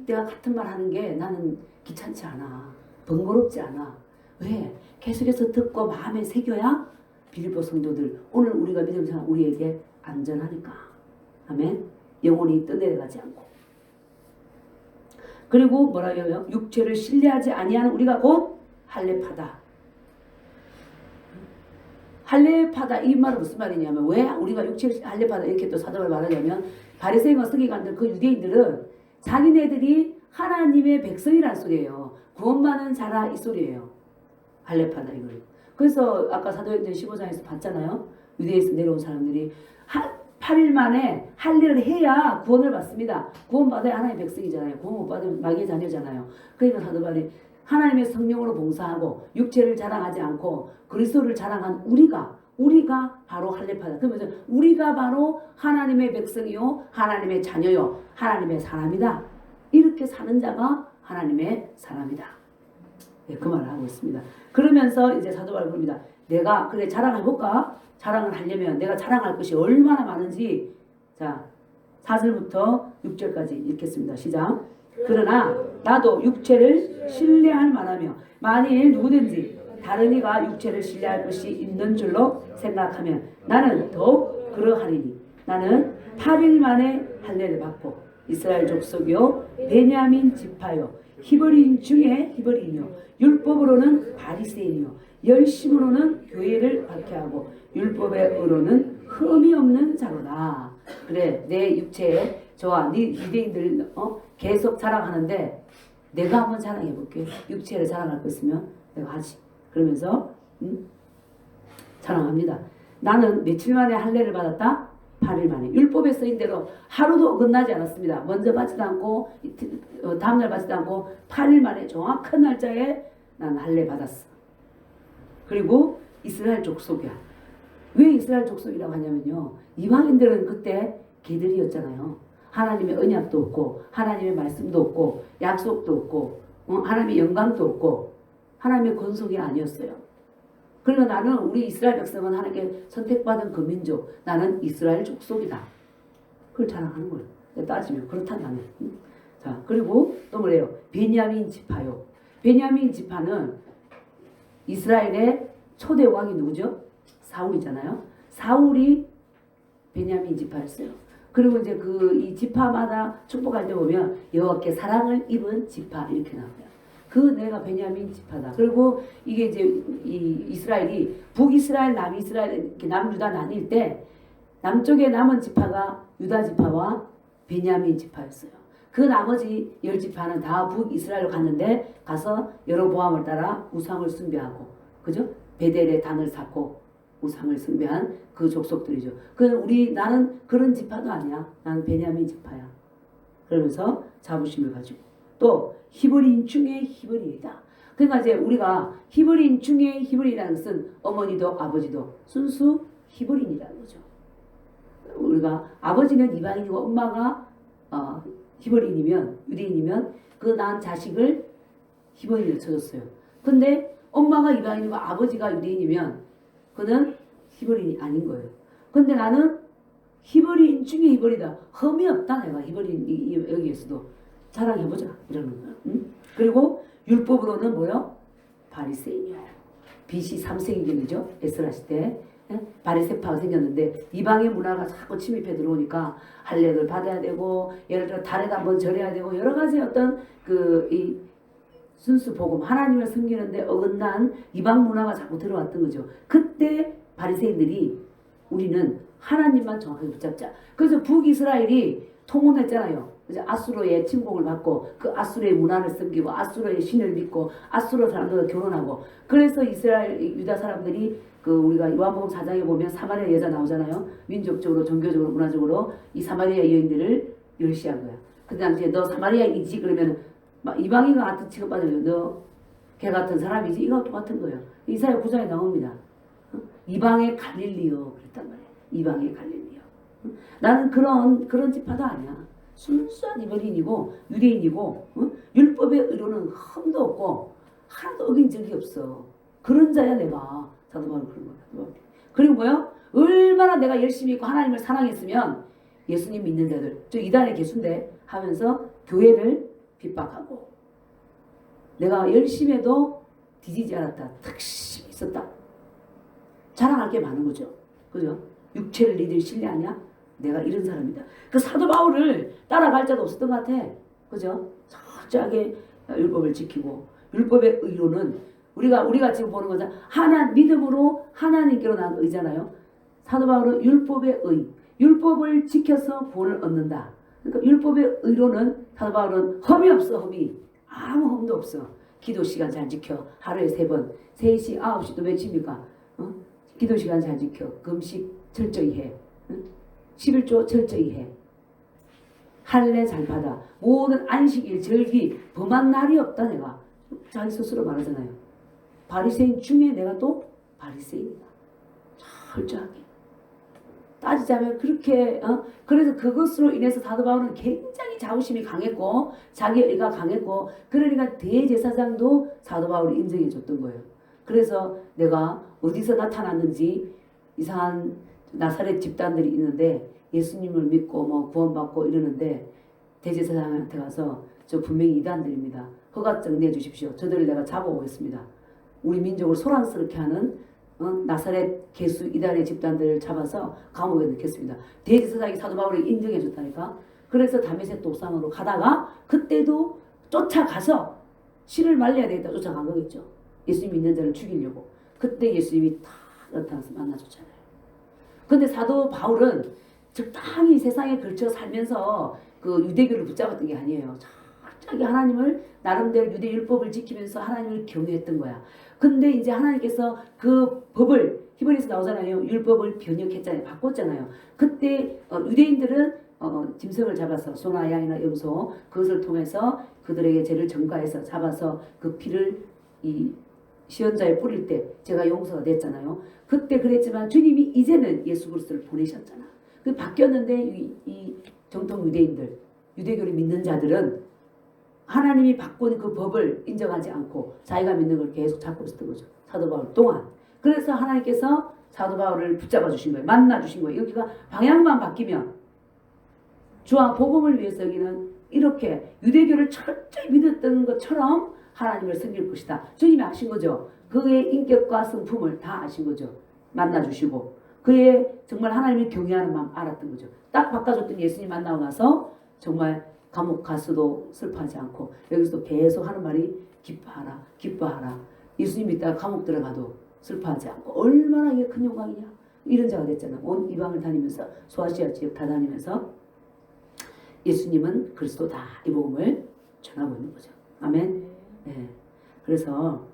Speaker 1: 내가 같은 말 하는 게 나는 귀찮지 않아. 번거롭지 않아. 왜? 계속해서 듣고 마음에 새겨야 빌립보 성도들 오늘 우리가 믿음생활 우리에게 안전하니까. 아멘? 영혼이 떠내려가지 않고. 그리고 뭐라고 해요? 육체를 신뢰하지 아니하는 우리가 곧 할례파다. 할례파다 이 말은 무슨 말이냐면 왜 우리가 육체를 할례파다 이렇게 또 사도를 말하냐면 바리새인과 서기관들 그 유대인들은 자기네들이 하나님의 백성이란 소리예요. 구원받는 자라 이 소리예요. 할례파다 이걸. 그래서 아까 사도행전 15장에서 봤잖아요. 유대에서 내려온 사람들이 8일 만에 할례를 해야 구원을 받습니다. 구원받아야 하나님의 백성이잖아요. 구원 못 받으면 마귀의 자녀잖아요. 그러니까 사도 바울이 하나님의 성령으로 봉사하고 육체를 자랑하지 않고 그리스도를 자랑한 우리가 바로 할례파다. 그러면서 우리가 바로 하나님의 백성이요 하나님의 자녀요 하나님의 사람이다. 이렇게 사는 자가 하나님의 사람이다. 네, 그 말을 하고 있습니다. 그러면서 이제 사도 바울이 봅니다. 내가 그래 자랑해볼까? 자랑을 하려면 내가 자랑할 것이 얼마나 많은지 자 4절부터 6절까지 읽겠습니다. 시작. 그러나 나도 육체를 신뢰할 만하며 만일 누구든지 다른 이가 육체를 신뢰할 것이 있는 줄로 생각하면 나는 더욱 그러하리니 나는 8일 만에 할례를 받고 이스라엘 족속이요 베냐민 지파요 히브리인 중에 히브리인이요 율법으로는 바리새인이요 열심으로는 교회를 박해하고 율법의 의로는 흠이 없는 자로다. 그래 내 육체에 좋아 네 유대인들 계속 자랑하는데 내가 한번 자랑해 볼게. 육체를 자랑할 거 있으면 내가 하지. 그러면서 자랑합니다. 나는 며칠 만에 할례를 받았다? 8일 만에. 율법에 쓰인 대로 하루도 어긋나지 않았습니다. 먼저 받지도 않고 다음날 받지도 않고 8일 만에 정확한 날짜에 난 할례 받았어. 그리고 이스라엘 족속이야. 왜 이스라엘 족속이라고 하냐면요. 이방인들은 그때 개들이었잖아요. 하나님의 언약도 없고 하나님의 말씀도 없고 약속도 없고 하나님의 영광도 없고 하나님의 권속이 아니었어요. 그러니까 나는 우리 이스라엘 백성은 하나님께 선택받은 그 민족, 나는 이스라엘 족속이다. 그걸 자랑하는 거예요. 따지면 그렇다 나는. 자 그리고 또 뭐래요? 베냐민 지파요. 베냐민 지파는 이스라엘의 초대 왕이 누구죠? 사울이잖아요. 사울이 베냐민 지파였어요. 그리고 이제 이 지파마다 축복할 때 보면 여호와께 사랑을 입은 지파 이렇게 나와요. 그 내가 베냐민 지파다. 그리고 이게 이제 이 이스라엘이 북이스라엘, 남이스라엘 이렇게 남유다 나뉠 때 남쪽에 남은 지파가 유다 지파와 베냐민 지파였어요. 그 나머지 10지파는 다 북이스라엘로 갔는데 가서 여로보암을 따라 우상을 숭배하고 그죠? 베델에 단을 쌓고 우상을 숭배한 그 족속들이죠. 나는 그런 지파도 아니야. 나는 베냐민 지파야. 그러면서 자부심을 가지고 또 히브리인 중에 히브리이다. 그러니까 이제 우리가 히브리인 중에 히브리라는 것은 어머니도 아버지도 순수 히브리인이라는 거죠. 우리가 아버지는 이방인이고 엄마가 히브리인이면 유대인이면 그 낳은 자식을 히브리인으로 쳐줬어요. 근데 엄마가 이방인이고 아버지가 유대인이면 그는 히브리인이 아닌 거예요. 근데 나는 히브리인 중에 히브리다. 흠이 없다. 내가 히브리인 여기에서도 자랑해보자 이러는 거야. 그리고 율법으로는 뭐요? 바리새인이에요. BC 3세기경이죠. 에스라 시대 바리새파가 생겼는데 이방의 문화가 자꾸 침입해 들어오니까 할례를 받아야 되고 예를 들어 달에다 한번 절해야 되고 여러 가지 어떤 이 순수 복음 하나님을 섬기는데 어긋난 이방 문화가 자꾸 들어왔던 거죠. 그때 바리새인들이 우리는 하나님만 정확하게 붙잡자. 그래서 북이스라엘이 통혼했잖아요. 그래서 아수르의 침공을 받고 그 아수르의 문화를 섬기고 아수르의 신을 믿고 아수르 사람들과 결혼하고 그래서 이스라엘 유다 사람들이 우리가 요한복음 4장에 보면 사마리아 여자 나오잖아요. 민족적으로 종교적으로 문화적으로 이 사마리아 여인들을 멸시한 거야. 그 당시에 너 사마리아이지 그러면 막 이방인과 같은 취급받으면 너 걔 같은 사람이지 이거 똑같은 거예요. 이사야 9장에 나옵니다. 이방의 갈릴리요 그랬단 말이에요. 이방의 갈릴리요. 나는 그런 지파도 아니야. 순수한 이방인이고 유대인이고 율법의 의로는 흠도 없고 하나도 어긴 적이 없어. 그런 자야 내가. 사도 바울은 그런 거야. 그리고 뭐요? 얼마나 내가 열심히 있고 하나님을 사랑했으면 예수님 믿는 자들 저 이단의 개수인데 하면서 교회를 핍박하고 내가 열심히 해도 뒤지지 않았다. 특심이 있었다. 자랑할 게 많은 거죠. 그죠? 육체를 니들 신뢰하냐? 내가 이런 사람이다. 그 사도 바울을 따라갈 자도 없었던 것 같아. 그죠? 철저하게 율법을 지키고 율법의 의로는 우리가 지금 보는 거죠. 믿음으로 하나님께로 난 의잖아요. 사도 바울은 율법의 의, 율법을 지켜서 구원을 얻는다. 그러니까 율법의 의로는 사도 바울은 흠이 없어. 흠이 아무 흠도 없어. 기도 시간 잘 지켜. 하루에 3번 3시 9시 또 며칠입니까? 기도 시간 잘 지켜. 금식 철저히 해. 11조 철저히 해. 할례 잘 받아. 모든 안식일 절기 범한 날이 없다. 내가 자기 스스로 말하잖아요. 바리새인 중에 내가 또 바리새인이다. 철저하게 따지자면 그렇게 그래서 그것으로 인해서 사도 바울은 굉장히 자부심이 강했고 자기의가 강했고 그러니까 대제사장도 사도 바울을 인정해 줬던 거예요. 그래서 내가 어디서 나타났는지 이상한 나사렛 집단들이 있는데 예수님을 믿고 뭐 구원받고 이러는데 대제사장한테 가서 저 분명히 이단들입니다. 허가증 내주십시오. 저들을 내가 잡아오겠습니다. 우리 민족을 소란스럽게 하는 나사렛 개수 이단의 집단들을 잡아서 감옥에 넣겠습니다. 대제사장이 사도 바울을 인정해 줬다니까. 그래서 다메섹 옥상으로 가다가 그때도 쫓아가서 씨를 말려야 되겠다 쫓아간 거겠죠. 예수님 믿는 자를 죽이려고. 그때 예수님이 다 나타나서 만나줬잖아요. 근데 사도 바울은 적당히 세상에 걸쳐 살면서 그 유대교를 붙잡았던 게 아니에요. 자기 하나님을 나름대로 유대 율법을 지키면서 하나님을 경외했던 거야. 근데 이제 하나님께서 그 법을 히브리서 나오잖아요. 율법을 변형했잖아요. 바꿨잖아요. 그때 유대인들은 짐승을 잡아서 소나 양이나 염소 그것을 통해서 그들에게 죄를 전가해서 잡아서 그 피를 이 시언자에 뿌릴 때 제가 용서가 됐잖아요. 그때 그랬지만 주님이 이제는 예수 그리스도를 보내셨잖아. 그 바뀌었는데 이 정통 유대인들, 유대교를 믿는 자들은 하나님이 바꾼 그 법을 인정하지 않고 자기가 믿는 걸 계속 잡고 있었던 거죠. 사도 바울 동안. 그래서 하나님께서 사도 바울을 붙잡아 주신 거예요. 만나 주신 거예요. 여기가 방향만 바뀌면 주와 복음을 위해서 여기는 이렇게 유대교를 철저히 믿었던 것처럼 하나님을 섬길 것이다. 주님이 아신 거죠. 그의 인격과 성품을 다 아신 거죠. 만나 주시고 그의 정말 하나님을 경외하는 마음 알았던 거죠. 딱 바꿔줬던 예수님 만나고 나서 정말 감옥 가서도 슬퍼하지 않고 여기서도 계속 하는 말이 기뻐하라 기뻐하라. 예수님 믿다가 감옥 들어가도 슬퍼하지 않고 얼마나 이게 큰 영광이냐. 이런 자가 됐잖아. 온 이방을 다니면서 소아시아 지역 다 다니면서 예수님은 그리스도다 이 복음을 전하고 있는 거죠. 아멘. 네. 그래서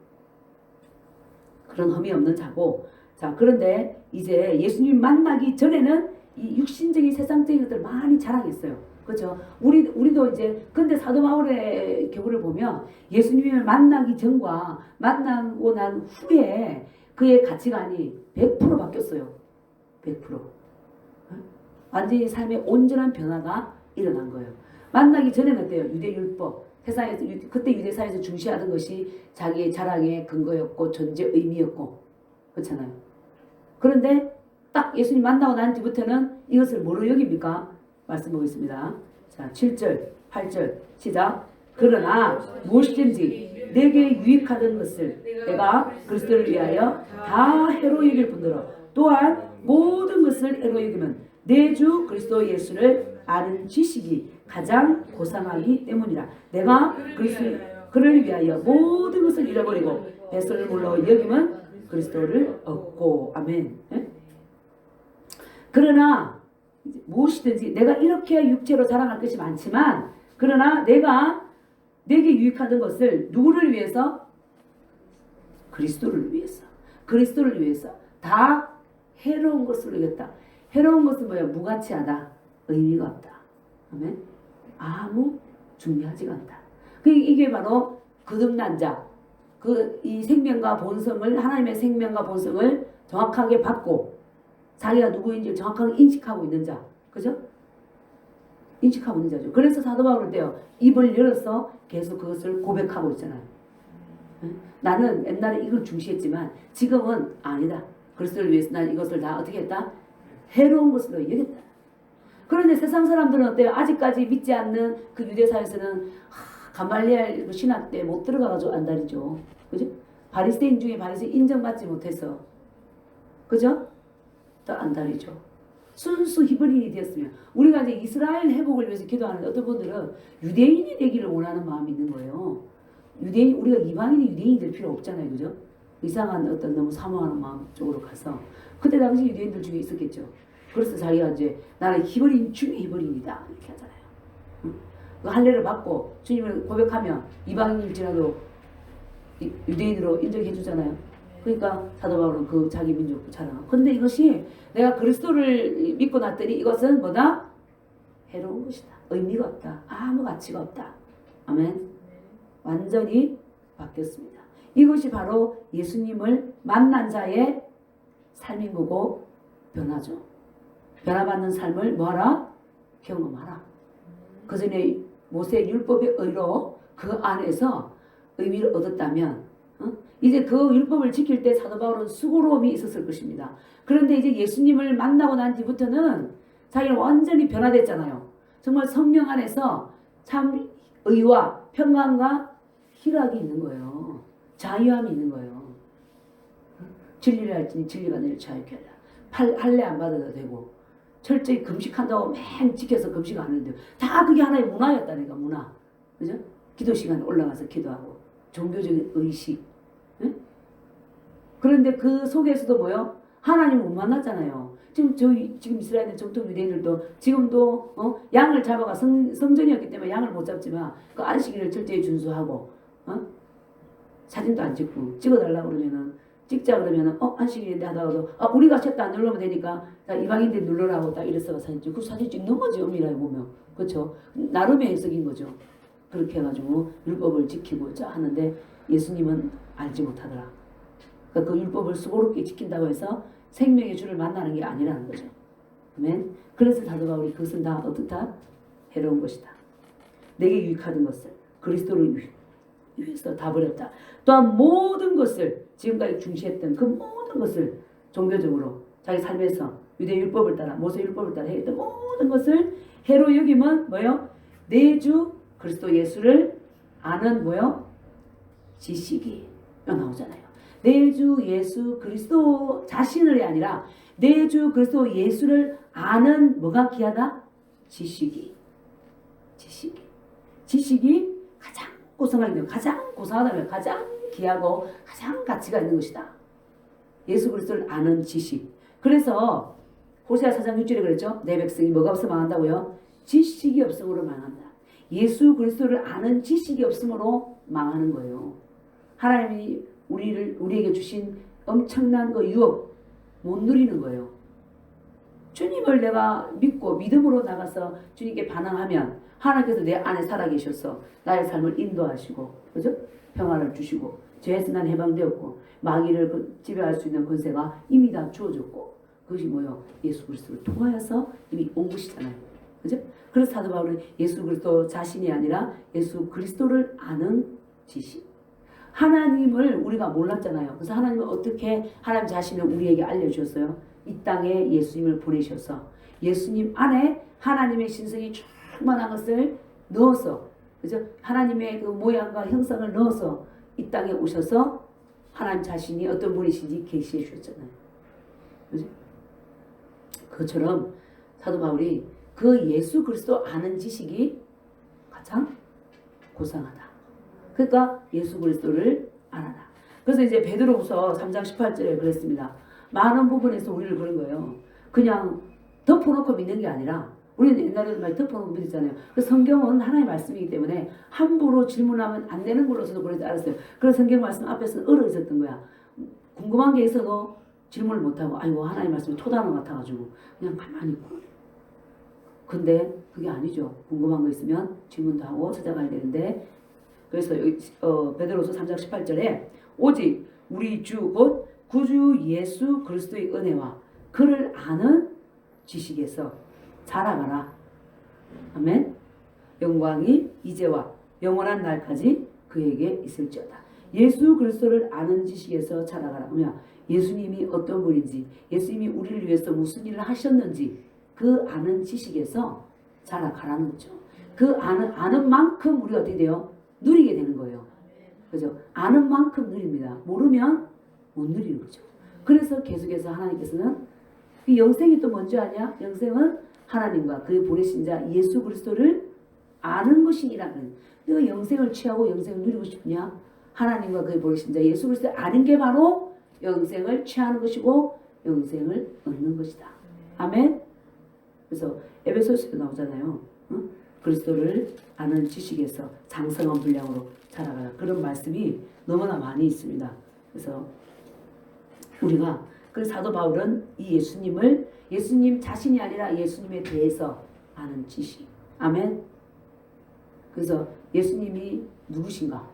Speaker 1: 그런 흠이 없는 자고. 자, 그런데 이제 예수님 만나기 전에는 이 육신적인 세상적인 것들 많이 자랑했어요. 그렇죠? 우리도 이제 근데 사도 바울의 교훈을 보면 예수님을 만나기 전과 만나고 난 후에 그의 가치관이 100% 바뀌었어요. 100%. 완전히 삶의 온전한 변화가 일어난 거예요. 만나기 전에는 어때요? 유대율법. 세상에서 그때 유대사에서 중시하던 것이 자기의 자랑의 근거였고 존재 의미였고 그렇잖아요. 그런데 딱 예수님 만나고 난 뒤부터는 이것을 뭐로 여깁니까? 말씀 보겠습니다. 자, 7절, 8절 시작. 그러나 무엇이든지 내게 유익하던 것을 내가 그리스도를 위하여 다 해로 여길 뿐더러 또한 모든 것을 해로 여기면 내 주 그리스도 예수를 아는 지식이 가장 고상하기 때문이라. 내가 그를 위하여 모든 것을 잃어버리고 배설을 물러 여기면 그리스도를 얻고. 아멘. 네? 그러나 무엇이든지 내가 이렇게 육체로 자랑할 것이 많지만 그러나 내가 내게 유익하던 것을 누구를 위해서? 그리스도를 위해서. 그리스도를 위해서 다 해로운 것을 여겼다. 해로운 것은 뭐야? 무가치하다. 의미가 없다. 아멘. 아무 중요하지가 않다. 이게 바로 거듭난 자. 이 생명과 본성을 하나님의 생명과 본성을 정확하게 받고 자기가 누구인지 정확하게 인식하고 있는 자. 그죠? 인식하고 있는 자죠. 그래서 사도 바울은 때요. 입을 열어서 계속 그것을 고백하고 있잖아요. 나는 옛날에 이걸 중시했지만 지금은 아니다. 그리스도를 위해서 난 이것을 다 어떻게 했다? 해로운 것으로 여겼다. 그런데 세상 사람들은 어때요? 아직까지 믿지 않는 그 유대사에서는 가말리엘 신학 때 못 들어가가지고 안달이죠. 그죠? 바리새인 중에 바리새인 인정받지 못해서 그죠? 또 안달이죠. 순수 히브리인이 되었으면 우리가 이제 이스라엘 회복을 위해서 기도하는데 어떤 분들은 유대인이 되기를 원하는 마음이 있는 거예요. 유대인 우리가 이방인이 유대인이 될 필요 없잖아요. 그죠? 이상한 어떤 너무 사모하는 마음 쪽으로 가서 그때 당시 유대인들 중에 있었겠죠. 그래서 자기가 이제 나는 히브리인 중에 히브리인이다 이렇게 하잖아요. 응? 그 할례를 받고 주님을 고백하면 이방인일지라도 유대인으로 인정해 주잖아요. 그러니까 사도 바울은 그 자기 민족을 자랑하고. 근데 이것이 내가 그리스도를 믿고 났더니 이것은 뭐다? 해로운 것이다. 의미가 없다. 아무 가치가 없다. 아멘. 완전히 바뀌었습니다. 이것이 바로 예수님을 만난 자의 삶인 거고 변화죠. 변화받는 삶을 뭐하라? 경험하라. 그 전에 모세의 율법의 의로 그 안에서 의미를 얻었다면 이제 그 율법을 지킬 때 사도 바울은 수고로움이 있었을 것입니다. 그런데 이제 예수님을 만나고 난 뒤부터는 자기는 완전히 변화됐잖아요. 정말 성령 안에서 참 의와 평강과 희락이 있는 거예요. 자유함이 있는 거예요. 진리를 할지니 진리가 너를 자유케 하라. 할례 안 받아도 되고 철저히 금식한다고 맹 지켜서 금식 안 하는데 다 그게 하나의 문화였다니까. 문화. 그죠? 기도 시간에 올라가서 기도하고 종교적인 의식. 응? 그런데 그 속에서도 뭐요? 하나님을 못 만났잖아요. 지금 이스라엘 정통 유대인들도 지금도 양을 잡아가 성전이었기 때문에 양을 못 잡지만 그 안식일을 철저히 준수하고 사진도 안 찍고 찍어달라고 그러면은 찍자 그러면은 안식일인데 하다가도 우리가 쳤다 안 누르면 되니까 이방인들 눌러라고 딱 이래서 사진 찍고 그 사진 찍는 거지. 엄밀하게 보면 그렇죠. 나름의 해석인 거죠. 그렇게 해가지고 율법을 지키고자 하는데 예수님은 알지 못하더라. 그러니까 그 율법을 수고롭게 지킨다고 해서 생명의 주를 만나는 게 아니라는 거죠. 아멘. 그래서 사도 바울이 그것은 다 어떻다? 해로운 것이다. 내게 유익하던 것을 그리스도를 위해서 다 버렸다. 또한 모든 것을 지금까지 중시했던 그 모든 것을 종교적으로 자기 삶에서 유대 율법을 따라 모세 율법을 따라 했던 모든 것을 해로 여기면 뭐요? 내 주 그리스도 예수를 아는 뭐요? 지식이 나오잖아요. 내 주 예수 그리스도 자신을 아니라 내 주 그리스도 예수를 아는 뭐가 귀하다? 지식이 가장 고상하며 가장 고상하다며 가장 귀하고 가장 가치가 있는 것이다. 예수 그리스도를 아는 지식. 그래서 호세아 4장 6절에 그랬죠. 내 백성이 뭐가 없어 망한다고요? 지식이 없음으로 망한다. 예수 그리스도를 아는 지식이 없음으로 망하는 거예요. 하나님이 우리에게 주신 엄청난 그 유업 못 누리는 거예요. 주님을 내가 믿고 믿음으로 나가서 주님께 반응하면 하나님께서 내 안에 살아계셔서 나의 삶을 인도하시고, 그죠? 평화를 주시고, 죄에서 난 해방되었고, 마귀를 지배할 수 있는 권세가 이미 다 주어졌고, 그것이 뭐요? 예수 그리스도를 통하여서 이미 온 것이잖아요. 그죠? 그래서 사도 바울은 예수 그리스도 자신이 아니라 예수 그리스도를 아는 지식. 하나님을 우리가 몰랐잖아요. 그래서 하나님은 어떻게 하나님 자신을 우리에게 알려주셨어요? 이 땅에 예수님을 보내셔서 예수님 안에 하나님의 신성이 충만한 것을 넣어서, 그죠? 하나님의 그 모양과 형상을 넣어서 이 땅에 오셔서 하나님 자신이 어떤 분이신지 계시해 주셨잖아요. 그죠? 그것처럼 사도 바울이 그 예수 그리스도 아는 지식이 가장 고상하다. 그러니까 예수 그리스도를 알아라. 그래서 이제 베드로후서 3장 18절에 그랬습니다. 많은 부분에서 우리를 그런 거예요. 그냥 덮어놓고 믿는 게 아니라, 우리는 옛날에도 많이 덮어놓고 믿었잖아요. 그래서 성경은 하나의 말씀이기 때문에 함부로 질문하면 안 되는 걸로 저도 그래서 알았어요. 그래서 성경 말씀 앞에서는 얼어 있었던 거야. 궁금한 게 있어도 질문을 못하고, 아이고 하나의 말씀이 토단어 같아가지고 그냥 가만히 있고. 근데 그게 아니죠. 궁금한 거 있으면 질문도 하고 찾아가야 되는데, 그래서 여기 베드로서 3장 18절에 오직 우리 주 곧 구주 예수 그리스도의 은혜와 그를 아는 지식에서 자라가라. 아멘. 영광이 이제와 영원한 날까지 그에게 있을지어다. 예수 그리스도를 아는 지식에서 자라가라. 그러면 예수님이 어떤 분인지, 예수님이 우리를 위해서 무슨 일을 하셨는지 그 아는 지식에서 자라가라는 거죠. 그 아는 만큼 우리가 어떻게 돼요? 누리게 되는 거예요. 그죠? 아는 만큼 누립니다. 모르면 못 누리는 거죠. 그래서 계속해서 하나님께서는 이 영생이 또 뭔지 아냐? 영생은 하나님과 그의 보내신 자 예수 그리스도를 아는 것이니라는. 너가 영생을 취하고 영생을 누리고 싶냐? 하나님과 그의 보내신 자 예수 그리스도를 아는 게 바로 영생을 취하는 것이고 영생을 얻는 것이다. 아멘. 그래서 에베소서에 나오잖아요. 응? 그리스도를 아는 지식에서 장성한 분량으로 자라가라. 그런 말씀이 너무나 많이 있습니다. 그래서 우리가 그 사도 바울은 이 예수님 자신이 아니라 예수님에 대해서 아는 지식. 아멘. 그래서 예수님이 누구신가?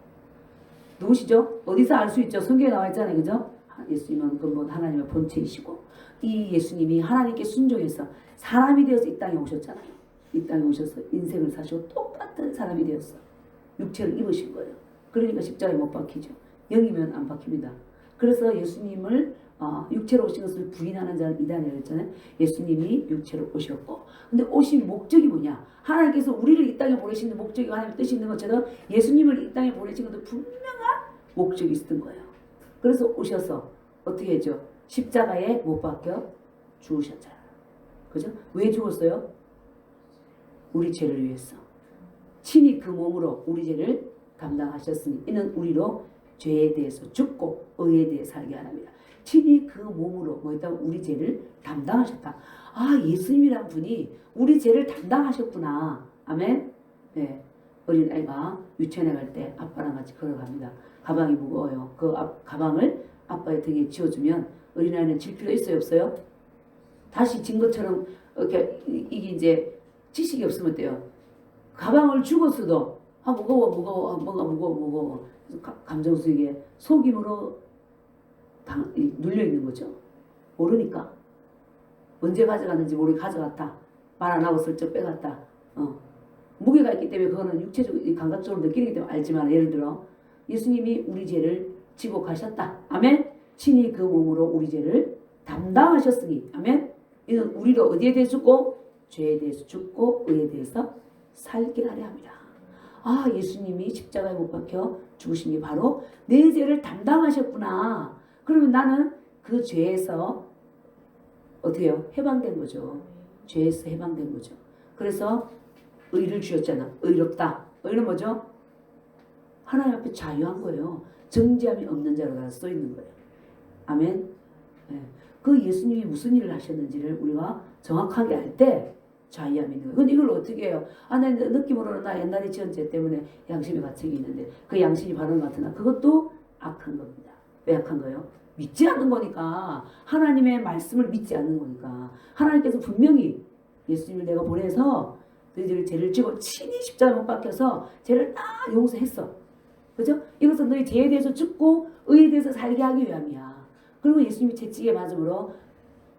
Speaker 1: 누구시죠? 어디서 알 수 있죠? 성경에 나와 있잖아요. 그죠? 예수님은 근본 하나님의 본체이시고 이 예수님이 하나님께 순종해서 사람이 되어서 이 땅에 오셨잖아요. 이 땅에 오셔서 인생을 사시고 똑같은 사람이 되었어. 육체를 입으신 거예요. 그러니까 십자가에 못 박히죠. 영이면 안 박힙니다. 그래서 예수님을 육체로 오신 것을 부인하는 자는 이단이라고 했잖아요. 예수님이 육체로 오셨고, 근데 오신 목적이 뭐냐? 하나님께서 우리를 이 땅에 보내시는 목적이 하나님의 뜻이 있는 것처럼 예수님을 이 땅에 보내신 것도 분명한 목적이 있었던 거예요. 그래서 오셔서 어떻게 했죠? 십자가에 못 박혀 죽으셨잖아요. 그죠? 왜 죽었어요? 우리 죄를 위해서. 친히 그 몸으로 우리 죄를 감당하셨으니 이는 우리로 죄에 대해서 죽고 의에 대해 살게 하랍니다. 친히 그 몸으로 뭐였다고? 우리 죄를 담당하셨다. 예수님이란 분이 우리 죄를 담당하셨구나. 아멘. 네. 어린아이가 유치원에 갈 때 아빠랑 같이 걸어갑니다. 가방이 무거워요. 그 가방을 아빠의 등에 지어주면 어린아이는 질 필요 있어요, 없어요? 다시 진 것처럼 이렇게 이게 이제 지식이 없으면 돼요. 가방을 죽었어도 무거워 뭐가 무거워 감정 속에 속임으로 눌려 있는 거죠. 모르니까 언제 가져갔는지 모르게 가져갔다. 말 안 하고 슬쩍 빼갔다. 무게가 있기 때문에 그거는 육체적으로 감각적으로 느끼기 때문에 알지만, 예를 들어 예수님이 우리 죄를 지고 가셨다. 아멘. 친히 그 몸으로 우리 죄를 담당하셨으니, 아멘. 이는 우리로 어디에 대해서 죽고? 죄에 대해서 죽고 의에 대해서 살게 하려 합니다. 예수님이 십자가에 못 박혀 죽으신 게 바로 내 죄를 담당하셨구나. 그러면 나는 그 죄에서 어떻게 해요? 해방된 거죠. 죄에서 해방된 거죠. 그래서 의를 주셨잖아. 의롭다. 의는 뭐죠? 하나님 앞에 자유한 거예요. 정죄함이 없는 자로 써 있는 거예요. 아멘. 네. 그 예수님이 무슨 일을 하셨는지를 우리가 정확하게 알 때 자유함이 있는 거예요. 근데 이걸 어떻게 해요? 나 느낌으로는 나 옛날에 지은 죄 때문에 양심의 가책이 있는데 그 양심이 바른 것 같으나 그것도 악한 겁니다. 왜 악한 거예요? 믿지 않는 거니까. 하나님의 말씀을 믿지 않는 거니까. 하나님께서 분명히 예수님을 내가 보내서 너희들 죄를 지고 친히 십자가에 못 박혀서 죄를 다 용서했어. 그죠? 이것은 너희 죄에 대해서 죽고 의에 대해서 살게 하기 위함이야. 그리고 예수님이 채찍에 맞음으로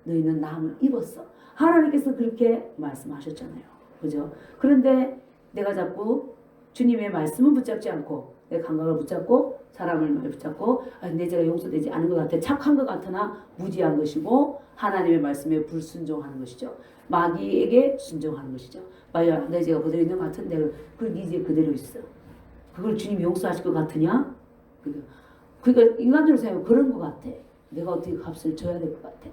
Speaker 1: 너희는 나음을 입었어. 하나님께서 그렇게 말씀하셨잖아요. 그죠? 그런데 내가 자꾸 주님의 말씀은 붙잡지 않고 내 감각을 붙잡고 사람을 말 붙잡고 내 죄가 용서되지 않은 것 같아. 착한 것 같으나 무지한 것이고 하나님의 말씀에 불순종하는 것이죠. 마귀에게 순종하는 것이죠. 마귀야, 내 죄가 그대로 있는 것 같은데 네 죄 그대로 있어. 그걸 주님이 용서하실 것 같으냐? 그러니까 인간적으로 생각하면 그런 것 같아. 내가 어떻게 값을 줘야 될 것 같아.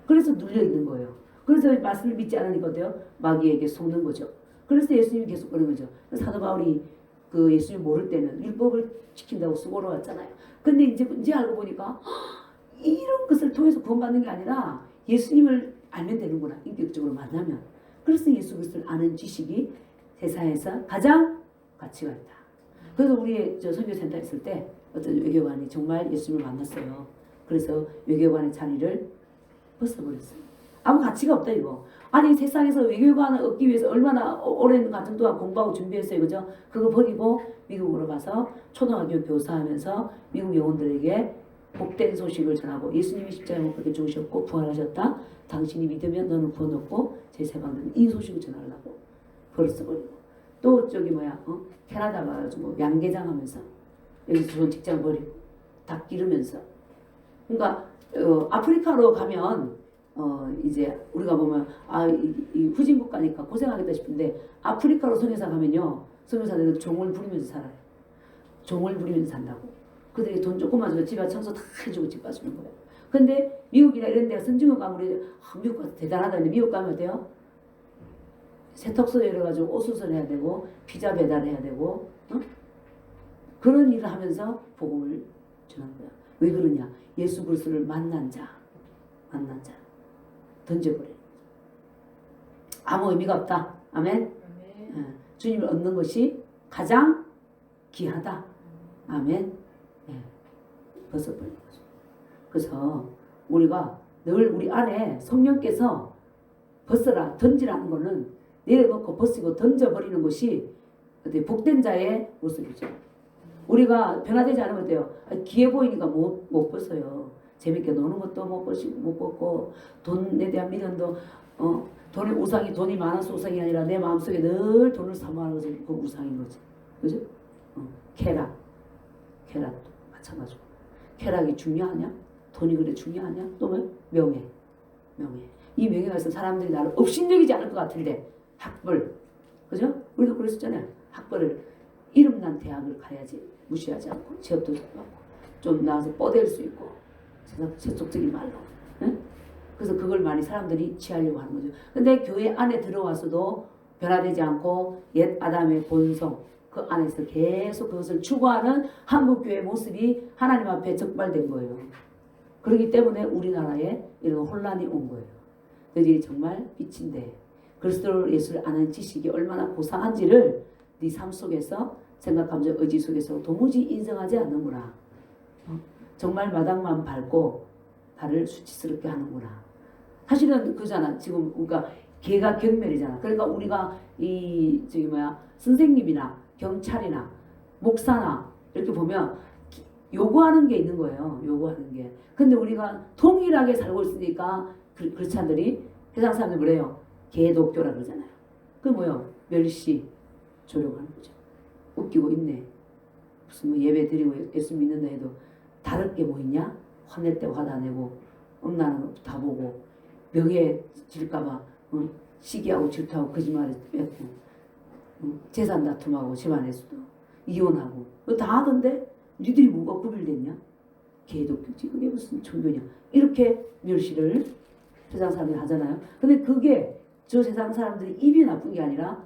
Speaker 1: 그래서 눌려 있는 거예요. 그래서 말씀을 믿지 않으니까 어때요? 마귀에게 속는 거죠. 그래서 예수님이 계속 그런 거죠. 사도 바울이 그 예수님 모를 때는 율법을 지킨다고 수고로 왔잖아요. 근데 이제 알고 보니까 이런 것을 통해서 구원받는 게 아니라 예수님을 알면 되는구나. 인격적으로 만나면. 그래서 예수 그리스도를 아는 지식이 세상에서 가장 가치가 있다. 그래서 우리 선교센터 있을 때 어떤 외교관이 정말 예수님을 만났어요. 그래서 외교관의 자리를 벗어버렸어요. 아무 가치가 없다 이거. 아니 세상에서 외교관을 얻기 위해서 얼마나 오랜 같은 동안 공부하고 준비했어요. 그죠? 그거 버리고 미국으로 가서 초등학교 교사하면서 미국 영혼들에게 복된 소식을 전하고 예수님이 십자가에 못 박혀 죽으셨고 부활하셨다. 당신이 믿으면 너는 구원 얻고 제사방되는 이 소식을 전하려고 벌써버리고 또 캐나다 가가지고 양계장 하면서 여기서 좋은 직장 버리고 닭 기르면서 그러니까 아프리카로 가면 이제 우리가 보면 이 후진 국가니까 고생하겠다 싶은데 아프리카로 선교사 가면요 선교사들은 종을 부리면서 살아요. 종을 부리면서 산다고. 그들이 돈 조금만 줘도 집에 청소 다 해주고 집 가주는 거예요. 근데 미국이나 이런 데가 선진국 가면 우리 미국 가서 대단하다. 근데 미국 가면 어때요? 세탁소 열어가지고 옷 수선해야 되고 피자 배달해야 되고 그런 일을 하면서 복음을 전하는 거야. 왜 그러냐? 예수 그리스도를 만난 자 던져버려. 아무 의미가 없다. 아멘. 주님을 얻는 것이 가장 귀하다. 아멘. 벗어버리는 거죠. 그래서 우리가 늘 우리 안에 성령께서 벗어라, 던지라는 거는 내려놓고 벗기고 던져버리는 것이 복된 자의 모습이죠. 우리가 변화되지 않으면 어때요? 귀해 보이니까 못 벗어요. 재밌게 노는 것도 못 벗고 돈에 대한 미련도 돈의 우상이 돈이 많아서 우상이 아니라 내 마음속에 늘 돈을 사모하는 것이 그 우상인 거지. 그죠? 쾌락도 마찬가지고. 쾌락이 중요하냐? 돈이 그래 중요하냐? 또 뭐? 명예. 이 명예가 있어 사람들이 나를 업신여기지 않을 것 같은데 학벌. 그죠? 우리도 그랬었잖아요. 학벌을 이름난 대학을 가야지 무시하지 않고 취업도 잘하고 좀 나가서 뻗을 수 있고 세속적인 말로. 응? 그래서 그걸 많이 사람들이 취하려고 하는 거죠. 근데 교회 안에 들어와서도 변화되지 않고 옛 아담의 본성 그 안에서 계속 그것을 추구하는 한국교회 모습이 하나님 앞에 적발된 거예요. 그렇기 때문에 우리나라에 이런 혼란이 온 거예요. 너희들이 정말 빛인데 그리스도 예수를 아는 지식이 얼마나 고상한지를 네 삶 속에서 생각, 감정, 의지 속에서 도무지 인정하지 않는구나. 정말 마당만 밟고 나를 수치스럽게 하는구나. 사실은 그잖아. 지금 우리가 개가 경멸이잖아. 그러니까 우리가 이 저기 뭐야 선생님이나 경찰이나 목사나 이렇게 보면 요구하는 게 있는 거예요. 요구하는 게. 근데 우리가 동일하게 살고 있으니까 크리스찬들이 세상 사람들 뭐래요? 개독교라 그러잖아요. 그 뭐요? 멸시 조롱하는 거죠. 웃기고 있네. 무슨 뭐 예배 드리고 예수 믿는다 해도 다를 게 뭐 있냐? 화낼 때 화도 안 내고 엄나는 다 보고 명예 질까봐 시기하고 질투하고 거짓말을 맺고 재산 다툼하고 집안에서도 이혼하고 다 하던데 니들이 뭐가 구별됐냐? 개독교지 그게 무슨 종교냐? 이렇게 멸시를 세상 사람들이 하잖아요. 근데 그게 저 세상 사람들이 입이 나쁜 게 아니라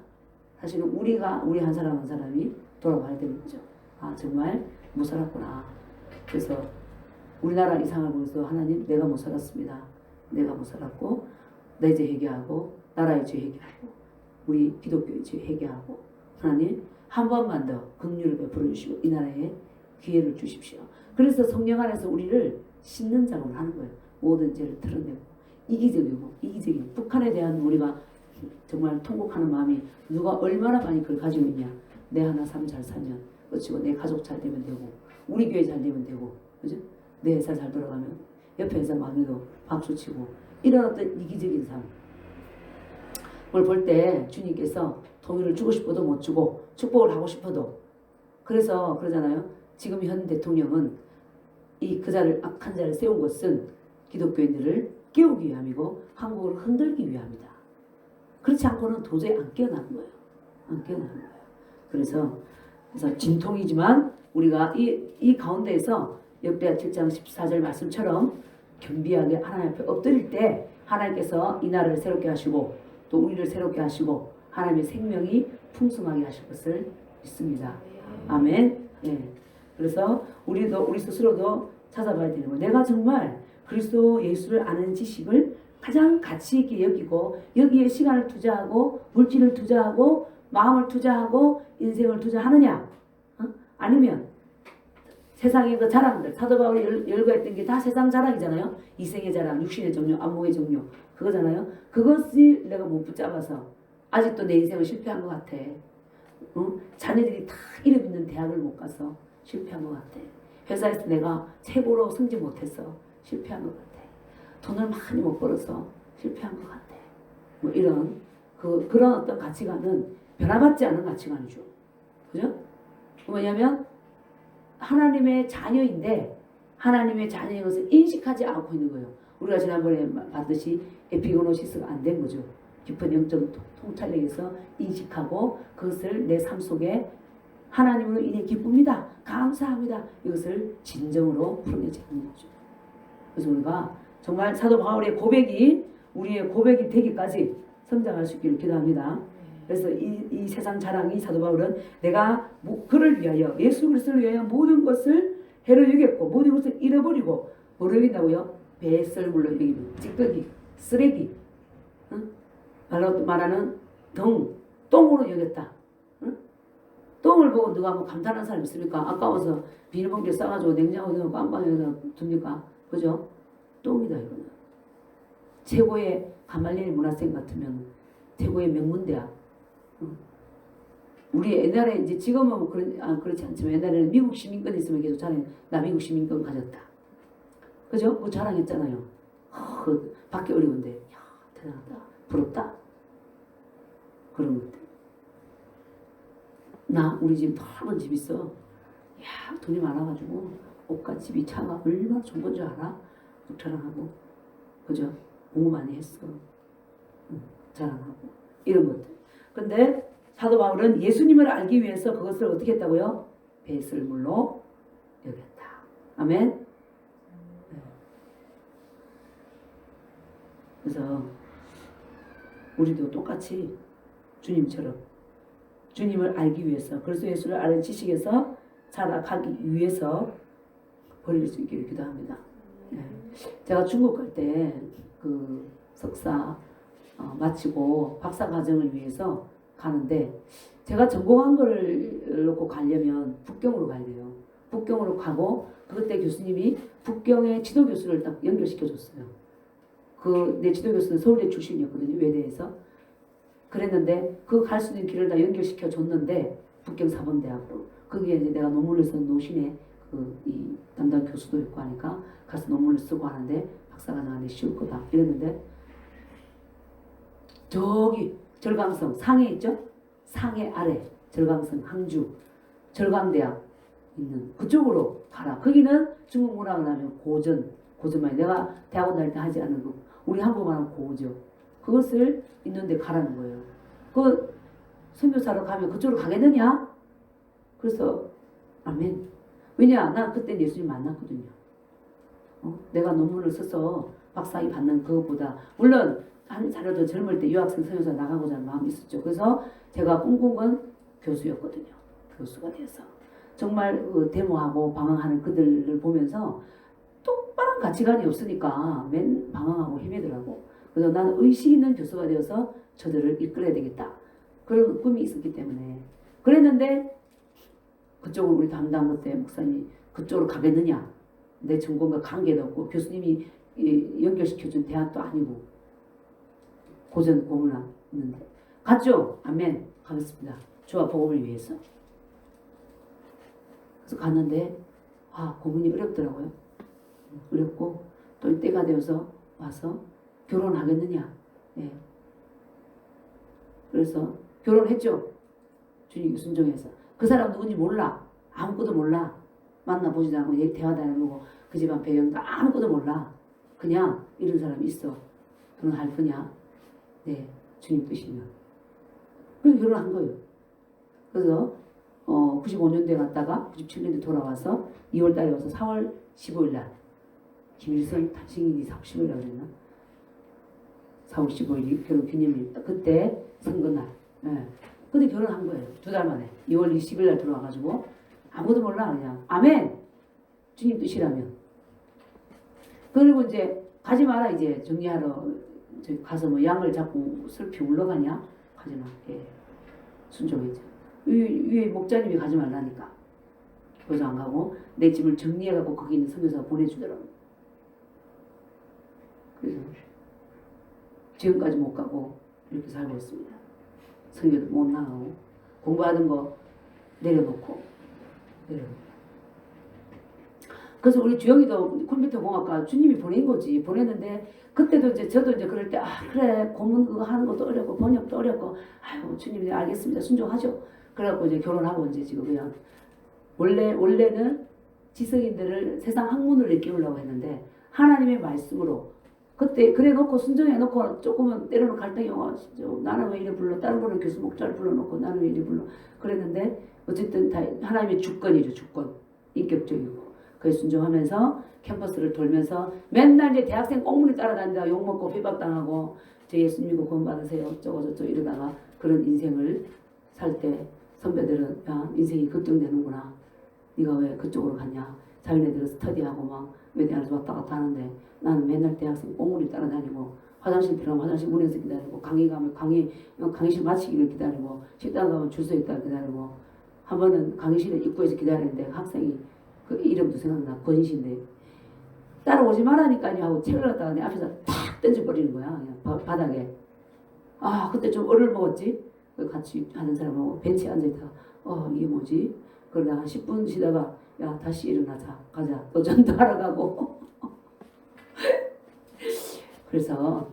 Speaker 1: 사실은 우리 한 사람 한 사람이 돌아가야 되는 거죠. 아 정말 못 살았구나. 그래서 우리나라 이상을 보면서 하나님 내가 못 살았습니다. 내가 못 살았고 내 죄 회개하고 나라의 죄 회개하고 우리 기독교의 죄 회개하고 하나님 한 번만 더 긍휼을 베풀어 주시고 이 나라에 기회를 주십시오. 그래서 성령 안에서 우리를 씻는 작업을 하는 거예요. 모든 죄를 털어내고 이기적인 북한에 대한 우리가 정말 통곡하는 마음이 누가 얼마나 많이 그걸 가지고 있냐. 내 하나 삶 잘 살면 그치고 내 가족 잘 되면 되고 우리 교회 잘 되면 되고 그죠? 내 회사 잘 돌아가면 옆에 회사 마음에도 박수치고 이런 어떤 이기적인 삶 뭘 볼 때 주님께서 통일을 주고 싶어도 못 주고 축복을 하고 싶어도 그래서 그러잖아요. 지금 현 대통령은 그 자를 악한 자를 세운 것은 기독교인들을 깨우기 위함이고 한국을 흔들기 위함이다. 그렇지 않고는 도저히 안 깨어나는 거예요. 안 깨어나는 거예요. 그래서 진통이지만 우리가 이 가운데에서 역대하 7장 14절 말씀처럼 겸비하게 하나님 앞에 엎드릴 때 하나님께서 이 나라를 새롭게 하시고 또 우리를 새롭게 하시고 하나님의 생명이 풍성하게 하실 것을 믿습니다. 아멘. 네. 그래서 우리 스스로도 찾아봐야 되는 거예요. 내가 정말 그리스도 예수를 아는 지식을 가장 가치 있게 여기고 여기에 시간을 투자하고 물질을 투자하고 마음을 투자하고 인생을 투자하느냐? 아니면 세상의 그 자랑들 사도 바울이 열거했던 게 다 세상 자랑이잖아요. 이생의 자랑, 육신의 정욕, 안목의 정욕 그거잖아요. 그것이 내가 못 붙잡아서 아직도 내 인생은 실패한 것 같아. 자녀들이 다 이름 있는 대학을 못 가서 실패한 것 같아. 회사에서 내가 최고로 승진 못해서 실패한 것 같아. 돈을 많이 못 벌어서 실패한 것 같아. 뭐 이런 그런 어떤 가치관은 변화받지 않은 가치관이죠. 그죠? 뭐냐면 하나님의 자녀인데 하나님의 자녀인 것을 인식하지 않고 있는 거예요. 우리가 지난번에 봤듯이 에피고노시스가 안 된 거죠. 깊은 영적 통찰력에서 인식하고 그것을 내 삶 속에 하나님으로 인해 기쁩니다. 감사합니다. 이것을 진정으로 풀어내지 않는 거죠. 그래서 우리가 정말 사도 바울의 고백이 우리의 고백이 되기까지 성장할 수 있기를 기도합니다. 그래서 이 세상 자랑이 사도 바울은 내가 그를 위하여 예수 그리스도를 위하여 모든 것을 해로 여겼고 모든 것을 잃어버리고 뭐로 여긴다고요? 배설물로 여기는 찌꺼기, 쓰레기 말하는 똥으로 여겼다. 똥을 보고 누가 뭐 감탄하는 사람 있습니까? 아까워서 비닐봉지에 싸가지고 냉장고에 넣고 깜빵에다 둡니까? 그죠? 똥이다 이거는. 최고의 가말리엘 문화생 같으면 최고의 명문대학. 우리 옛날에 이제 지금은 뭐 그렇지 않지만 옛날에는 미국 시민권 있으면 계속 자랑. 나 미국 시민권 가졌다. 그죠? 그거 자랑했잖아요. 그 받기 어려운데, 야 대단하다, 부럽다. 그런 것들. 우리 집 넓은 집 있어. 야 돈이 많아가지고 옷과 집이 차가 얼마나 좋은 줄 알아? 자랑하고, 그죠? 공부 많이 했어. 자랑하고 이런 것들. 근데 사도 바울은 예수님을 알기 위해서 그것을 어떻게 했다고요? 배설물로 여겼다. 아멘. 네. 그래서 우리도 똑같이 주님처럼 주님을 알기 위해서, 그리스도 예수를 아는 지식에서 자라가기 위해서 벌릴 수 있기를 기도합니다. 네. 제가 중국 갈 때 그 석사 마치고 박사 과정을 위해서 가는데, 제가 전공한 거를 놓고 가려면 북경으로 가야 돼요. 북경으로 가고 그때 교수님이 북경의 지도 교수를 딱 연결시켜 줬어요. 그 내 지도 교수는 서울대 출신이었거든요. 외대에서. 그랬는데 그 갈 수 있는 길을 다 연결시켜 줬는데, 북경 사범대학으로. 거기에 이제 내가 논문을 쓴 노신의 그 이 담당 교수도 있고 하니까 가서 논문을 쓰고 하는데, 박사가 나한테 쉬울 거다 이랬는데, 저기 절강성 상해 있죠? 상해 아래 절강성 항주 절강대학 있는 그쪽으로 가라. 거기는 중국 문학을 하면 고전만 내가 대학원 다닐 때 하지 않은 거, 우리 한국말은 고죠. 그것을 있는데 가라는 거예요. 그 선교사로 가면 그쪽으로 가겠느냐? 그래서 아멘. 왜냐, 나 그때 예수님 만났거든요. 내가 논문을 써서 박사학위 받는 그것보다, 물론 한 자료도 젊을 때 유학생 선교사 나가고자 하는 마음이 있었죠. 그래서 제가 꿈꾼 건 교수였거든요. 교수가 돼서 정말 데모하고 방황하는 그들을 보면서 똑바른 가치관이 없으니까 맨 방황하고 헤매더라고. 그래서 나는 의식 있는 교수가 되어서 저들을 이끌어야 되겠다, 그런 꿈이 있었기 때문에 그랬는데, 그쪽으로 우리 담당 그때 목사님이 그쪽으로 가겠느냐, 내 전공과 관계도 없고 교수님이 연결시켜준 대학도 아니고 고전 고문학 있는데 갔죠. 아멘. 가겠습니다. 주와 복음을 위해서. 그래서 갔는데 고문이 어렵더라고요. 어렵고 또 때가 되어서 와서 결혼하겠느냐. 예. 그래서 결혼했죠. 주님 순종해서. 그 사람 누군지 몰라. 아무것도 몰라. 만나보지도 않고 대화도 안 해보고 그 집안 배경도 아무것도 몰라. 그냥 이런 사람이 있어. 결혼할 거냐? 네, 주님 뜻이면. 그래서 결혼한 거예요. 그래서 95년도에 갔다가 97년도에 돌아와서 2월 달에 와서 4월 15일 날 김일성 탄신일이 4월 15일이라고 그랬나? 4월 15일이 결혼 기념일. 그때 선거날. 네. 근데 결혼한 거예요. 2달 만에. 2월 20일 날 들어와가지고 아무도 몰라 그냥. 아멘. 주님 뜻이라면. 그리고 이제 가지 마라, 이제 정리하러 저기 가서 뭐 양을 잡고 슬피 울러가냐? 가지 마. 예. 순종했죠. 위에 목자님이 가지 말라니까. 그래서 안 가고 내 집을 정리해갖고 거기 있는 선교사가 보내주더라고. 그래서 지금까지 못 가고 이렇게 살고 있습니다. 선교도 못 나가고 공부하던 거 내려놓고. 그래서 우리 주영이도 컴퓨터 공학과 주님이 보낸 거지. 보냈는데 그때도 이제 저도 이제 그럴 때 그래, 고문 그거 하는 것도 어렵고 번역도 어렵고, 아이고 주님이 알겠습니다, 순종하죠. 그래갖고 이제 결혼하고 이제 지금 그냥 원래는 지성인들을 세상 학문을 일깨우려고 했는데 하나님의 말씀으로 그때 그래 놓고 순종해 놓고 조금은 때로는 갈등이 와. 나는 왜 이래 불러, 다른 분은 교수 목자를 불러놓고 나는 왜 이래 불러. 그랬는데 어쨌든 다 하나님의 주권이죠. 주권. 인격적이고. 그래서 순종하면서 캠퍼스를 돌면서 맨날 이제 대학생 꽁무니 따라다니다 욕먹고 비박당하고 저 예수님 믿고 구원 받으세요 어쩌고 저쩌고 이러다가 그런 인생을 살 때 선배들은 야, 인생이 걱정되는구나. 네가 왜 그쪽으로 갔냐. 자기네들은 스터디하고 막 외대안에서 왔다 갔다 하는데 나는 맨날 대학생 꽁무니 따라다니고 화장실 들어가면 화장실 문에서 기다리고 강의 가면 강의실 마치기를 기다리고 식당 가면 줄 서 있다 기다리고 한 번은 강의실에 입구에서 기다리는데 학생이 그 이름도 생각나. 권신인데 따라오지 말라니까요 하고 책을 갖다가 내 앞에서 탁 던져버리는 거야. 그냥 바닥에. 그때 좀 얼을 먹었지. 같이 하는 사람하고 벤치에 앉아있다가 이게 뭐지? 그러다가 10분 쉬다가 야 다시 일어나자. 가자. 또 전도하러 가고. 그래서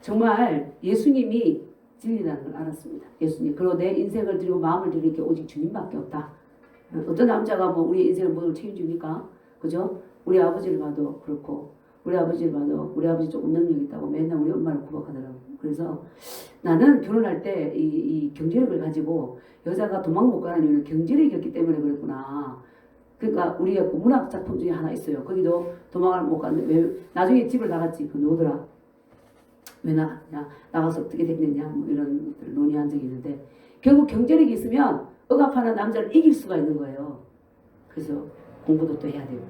Speaker 1: 정말 예수님이 진리라는 걸 알았습니다. 예수님. 그리고 내 인생을 드리고 마음을 드릴 게 오직 주님밖에 없다. 어떤 남자가 뭐 우리 인생을 뭐를 책임집니까? 그죠? 우리 아버지를 봐도 그렇고 우리 아버지를 봐도 우리 아버지 조금 능력 있다고 맨날 우리 엄마를 구박하더라고. 그래서 나는 결혼할 때 이 경제력을 가지고 여자가 도망 못 가는 이유는 경제력이 없기 때문에 그랬구나. 그러니까 우리가 문학 작품 중에 하나 있어요. 거기도 도망을 못 갔는데 왜 나중에 집을 나갔지. 그 누구더라? 왜 나가서 어떻게 됐느냐 뭐 이런 것들을 논의한 적이 있는데 결국 경제력이 있으면 억압하는 남자를 이길 수가 있는 거예요. 그래서 공부도 또 해야 되고.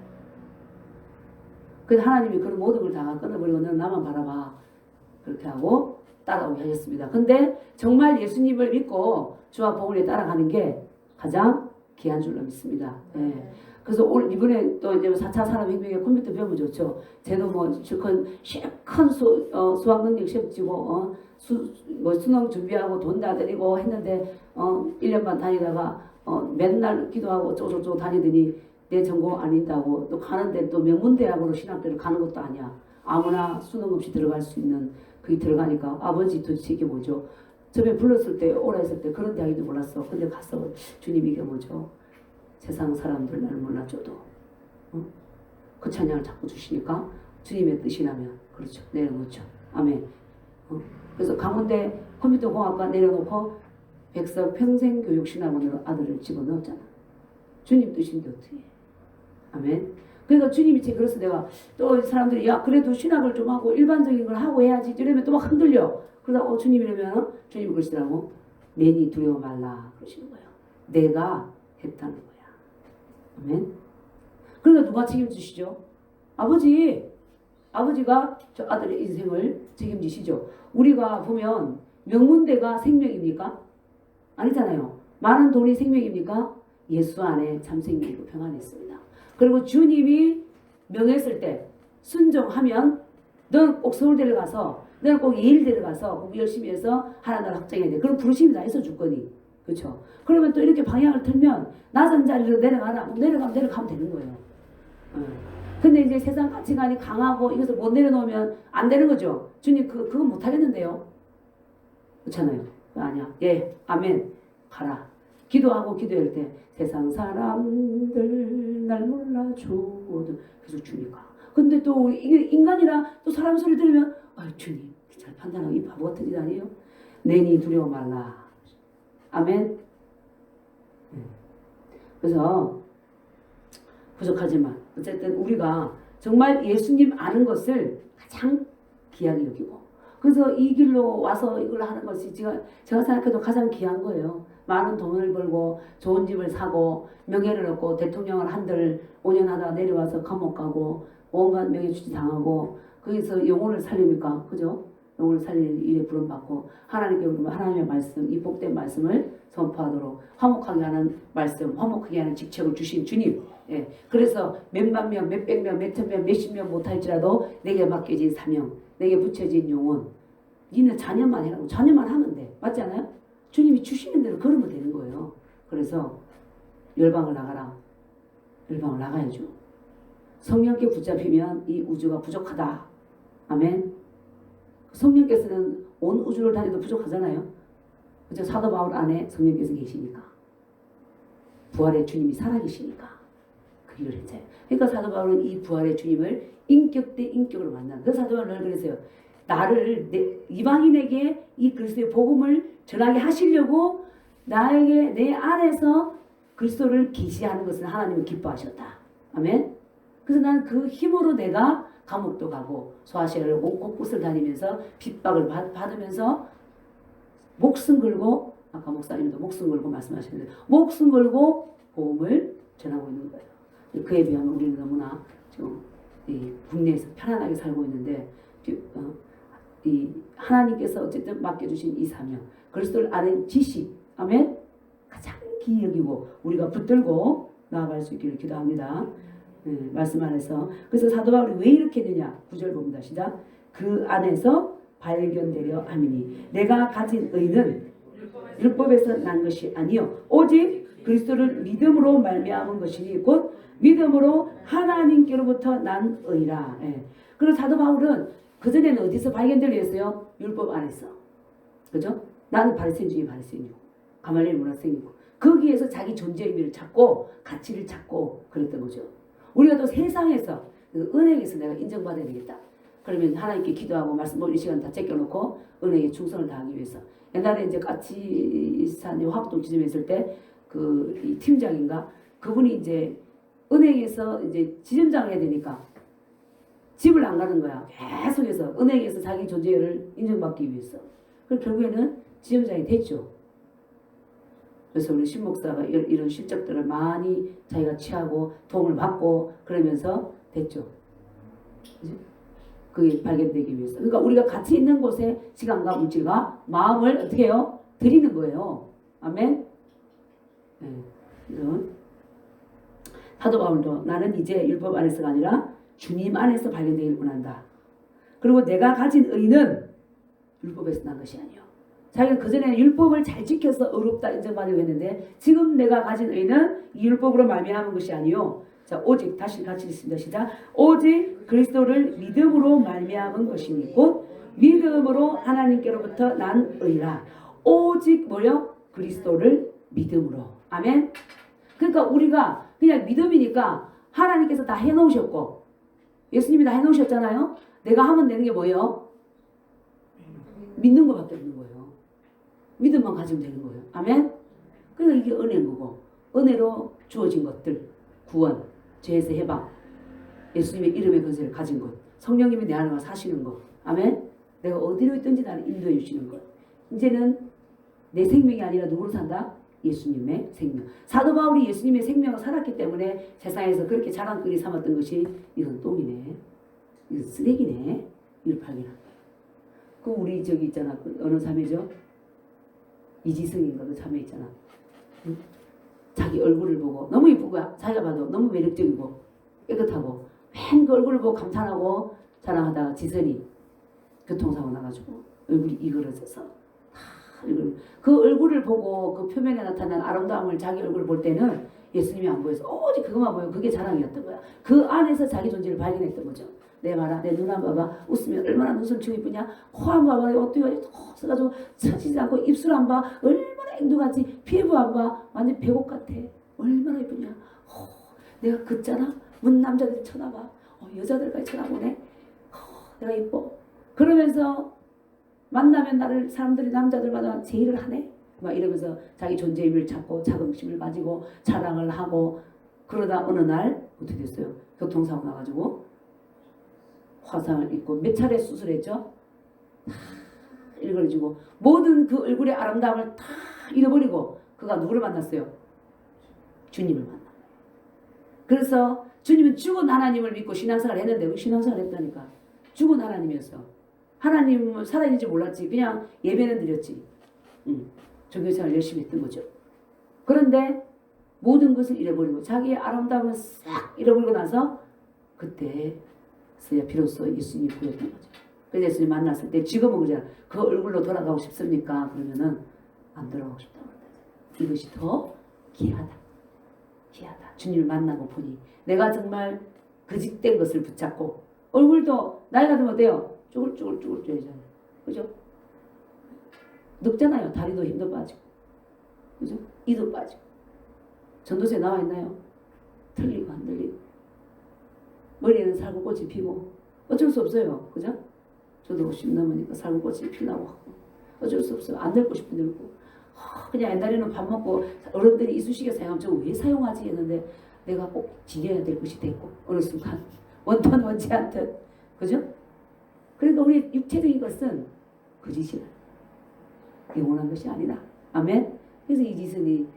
Speaker 1: 그래서 하나님이 그런 모든 걸 다 끊어버리고 너는 나만 바라봐. 그렇게 하고 따라오게 하셨습니다. 근데 정말 예수님을 믿고 주와 복음에 따라가는 게 가장 귀한 줄로 믿습니다. 예. 그래서 이번에 또 이제 4차 산업혁명에 컴퓨터 배우면 좋죠. 쟤도 뭐 실컷 수학 능력 시험 치고 수능 준비하고 돈 다 드리고 했는데 1년 반 다니다가 맨날 기도하고 쪼쪼쪼 다니더니 내 전공 아닌다고 또 가는데 또 명문대학으로 신학대를 가는 것도 아니야. 아무나 수능 없이 들어갈 수 있는 그게 들어가니까 아버지 도대체 이게 뭐죠? 저번에 불렀을 때 오라 했을 때 그런 대학인지 몰랐어. 근데 가서 주님 이게 뭐죠? 세상 사람들 나를 몰라줘도 그 찬양을 자꾸 주시니까 주님의 뜻이라면 그렇죠. 내려놓죠. 아멘. 그래서 강원대 컴퓨터공학과 내려놓고 백석 평생교육신학원으로 아들을 집어넣었잖아. 주님 뜻인데 어떻게 해. 아멘. 그러니까 주님이 그래서 내가 또 사람들이 야 그래도 신학을 좀 하고 일반적인 걸 하고 해야지 이러면 또 막 흔들려. 그러다 주님 이러면 주님이 그러시더라고. 내니 두려워 말라 그러시는 거예요. 내가 했다는 거야. 아멘. 그러니까 누가 책임지시죠? 아버지가 저 아들의 인생을 책임지시죠. 우리가 보면 명문대가 생명입니까? 아니잖아요. 많은 돈이 생명입니까? 예수 안에 참 생명이고 평안했습니다. 그리고 주님이 명했을 때 순종하면 너는 꼭 서울대를 가서 너는 꼭 예일대를 가서 공부 열심히 해서 하나님 확장해야 돼. 그럼 부르심이 다 해서 주거니. 그렇죠? 그러면 또 이렇게 방향을 틀면 낮은 자리로 내려가면 되는 거예요. 근데 이제 세상 가치관이 강하고 이것을 못 내려놓으면 안 되는 거죠. 주님 그건 못 하겠는데요. 그렇잖아요. 아니야. 예, 아멘. 가라. 기도할 때 세상 사람들 날 몰라줘도 계속 주니까. 근데 또 이게 인간이라 또 사람 소리 들으면 주님 잘 판단하고 이 바보 같은 짓 아니에요? 내니 두려워 말라. 아멘. 그래서 부족하지만 어쨌든 우리가 정말 예수님 아는 것을 가장 귀하게 여기고 그래서 이 길로 와서 이걸 하는 것이 제가 생각해도 가장 귀한 거예요. 많은 돈을 벌고 좋은 집을 사고 명예를 얻고 대통령을 한들 5년 하다가 내려와서 감옥 가고 온갖 명예추지 당하고 거기서 영혼을 살립니까? 그죠? 영혼을 살리는 일에 부름받고 하나님께 그러면 하나님의 말씀, 이 복된 말씀을 선포하도록 화목하게 하는 말씀, 화목하게 하는 직책을 주신 주님. 예. 그래서 몇만 명, 몇백 명, 몇천 명, 몇십 명 못할지라도 내게 맡겨진 사명, 내게 붙여진 영혼. 니는 자녀만 해라고. 자녀만 하면 돼. 맞지 않아요? 주님이 주시는 대로 걸으면 되는 거예요. 그래서 열방을 나가라. 열방을 나가야죠. 성령께 붙잡히면 이 우주가 부족하다. 아멘. 성령께서는 온 우주를 다녀도 부족하잖아요. 그죠? 사도 바울 안에 성령께서 계시니까. 부활의 주님이 살아계시니까. 그 일을 했어요. 그러니까 사도 바울은 이 부활의 주님을 인격 대 인격으로 만난. 그래서 사도 바울은 그랬어요. 나를 이방인에게 이 그리스도의 복음을 전하게 하시려고 나에게 내 안에서 그리스도를 계시하는 것을 하나님은 기뻐하셨다. 아멘. 그래서 난 그 힘으로 내가 감옥도 가고 소아시아를 곳곳을 다니면서 핍박을 받으면서 목숨 걸고 아까 목사님도 목숨 걸고 말씀하셨는데 목숨 걸고 복음을 전하고 있는 거예요. 그에 비하면 우리는 너무나 좀 국내에서 편안하게 살고 있는데 이 하나님께서 어쨌든 맡겨주신 이 사명 그리스도를 아는 지식 아멘 가장 귀히 여기고 우리가 붙들고 나아갈 수 있기를 기도합니다. 말씀 안에서 그래서 사도 바울이 왜 이렇게 되냐 9절 봅니다. 시작. 그 안에서 발견되려 함이니 내가 가진 의는 율법에서 난 것이 아니요 오직 그리스도를 믿음으로 말미암은 것이니 곧 믿음으로 하나님께로부터 난 의라. 그리고 사도 바울은 그전에는 어디서 발견되려 했어요? 율법 안에서. 그죠? 나는 바리새인 중에 바리새인이고 가말리엘 문학생이고 거기에서 자기 존재 의미를 찾고 가치를 찾고 그랬던 거죠. 우리가 또 세상에서 그 은행에서 내가 인정받아야 되겠다. 그러면 하나님께 기도하고 말씀 이 시간 다 제껴놓고 은행에 충성을 다하기 위해서. 옛날에 이제 까치산 화학동 지점에 있을 때 그 팀장인가 그분이 이제 은행에서 이제 지점장을 해야 되니까 집을 안 가는 거야. 계속해서 은행에서 자기 존재를 인정받기 위해서. 그래서 결국에는 지점장이 됐죠. 그래서 우리 신목사가 이런 실적들을 많이 자기가 취하고 도움을 받고 그러면서 됐죠. 그치? 그게 발견되기 위해서. 그러니까 우리가 같이 있는 곳에 시간과 물질과 마음을 어떻게 해요? 드리는 거예요. 아멘. 네. 사도 바울도 나는 이제 율법 안에서가 아니라 주님 안에서 발견되기를 원한다. 그리고 내가 가진 의는 율법에서 난 것이 아니요. 자기가 그전에 율법을 잘 지켜서 의롭다 인정받으려고 했는데 지금 내가 가진 의는 이 율법으로 말미암은 것이 아니요. 자, 오직 다시 같이 읽습니다. 시작. 오직 그리스도를 믿음으로 말미암은 것이니 곧 믿음으로 하나님께로부터 난 의라. 오직 뭐요? 그리스도를 믿음으로. 아멘. 그러니까 우리가 그냥 믿음이니까 하나님께서 다 해놓으셨고 예수님이 다 해놓으셨잖아요. 내가 하면 되는 게 뭐예요? 믿는 것밖에 없는 거예요. 믿음만 가지면 되는 거예요. 아멘. 그러니까 이게 은혜인 거고 은혜로 주어진 것들 구원, 죄에서 해방, 예수님의 이름의 권세를 가진 것, 성령님이 내 안에 사시는 것. 아멘. 내가 어디로 있든지 나를 인도해 주시는 것. 이제는 내 생명이 아니라 누구로 산다? 예수님의 생명. 사도 바울이 예수님의 생명을 살았기 때문에 세상에서 그렇게 자랑거리 삼았던 것이 이건 똥이네, 이건 쓰레기네, 이걸 발견한 거야. 그 우리 저기 있잖아. 그 어느 자매죠? 이지승인가 그 자매 있잖아. 응? 자기 얼굴을 보고 너무 이쁘고 자기가 봐도 너무 매력적이고 깨끗하고 맨 그 얼굴을 보고 감탄하고 자랑하다가 지선이 교통사고 나가지고 얼굴이 이그러져서 그 얼굴을 보고 그 표면에 나타난 아름다움을 자기 얼굴을 볼 때는 예수님이 안 보여서 오직 그것만 보여. 그게 자랑이었던 거야. 그 안에서 자기 존재를 발견했던 거죠. 내 봐라, 내 눈 한 봐봐. 웃으면 얼마나 눈썹이 이쁘냐. 코 한 봐봐. 어떻게 써가지고 처지지 않고 입술 한 봐. 얼마나 앵두같이. 피부 한 봐. 완전 배곡 같아. 얼마나 이쁘냐. 내가 긋잖아. 문 남자들이 쳐다봐. 여자들까지 쳐다보네. 내가 이뻐. 그러면서 만나면 나를 사람들이 남자들마다 제의를 하네. 막 이러면서 자기 존재 의미를 찾고 자긍심을 가지고 자랑을 하고 그러다 어느 날 어떻게 됐어요? 교통사고 나가지고 화상을 입고 몇 차례 수술했죠? 다 일그러지고 모든 그 얼굴의 아름다움을 다 잃어버리고 그가 누구를 만났어요? 주님을 만나. 그래서 주님은 죽은 하나님을 믿고 신앙생활 했는데 우리 신앙생활 했다니까. 죽은 하나님이었어. 하나님은 살아있는지 몰랐지. 그냥 예배는 드렸지. 종교생활 열심히 했던 거죠. 그런데 모든 것을 잃어버리고 자기의 아름다움을 싹 잃어버리고 나서 그때서야 비로소 예수님이 보였던 거죠. 그래서 예수님 만났을 때 지금은 그잖아. 그 얼굴로 돌아가고 싶습니까? 그러면은 안 돌아가고 싶다고 한다. 이것이 더 귀하다. 귀하다. 주님을 만나고 보니 내가 정말 거짓된 것을 붙잡고 얼굴도 나이가 들면 어때요? 쭈글쭈글 쪄야잖아요. 그죠? 늙잖아요. 다리도 힘도 빠지고. 그죠? 이도 빠지고. 전도서에 나와 있나요? 틀리고 안 들리고. 머리에는 살구꽃이 피고. 어쩔 수 없어요. 그죠? 저도 50 넘으니까 살구꽃이 피려고 하고. 어쩔 수 없어요. 안 늙고 싶은 늙고. 그냥 옛날에는 밥 먹고 어른들이 이쑤시개 사용하면 저거 왜 사용하지 했는데 내가 꼭 지겨야 될 것이 됐고 어느 순간 원턴 원치 않듯. 그죠? 그러니까 우리 육체적인 것은 거짓이다. 영원한 것이 아니다. 아멘. 그래서 이지선이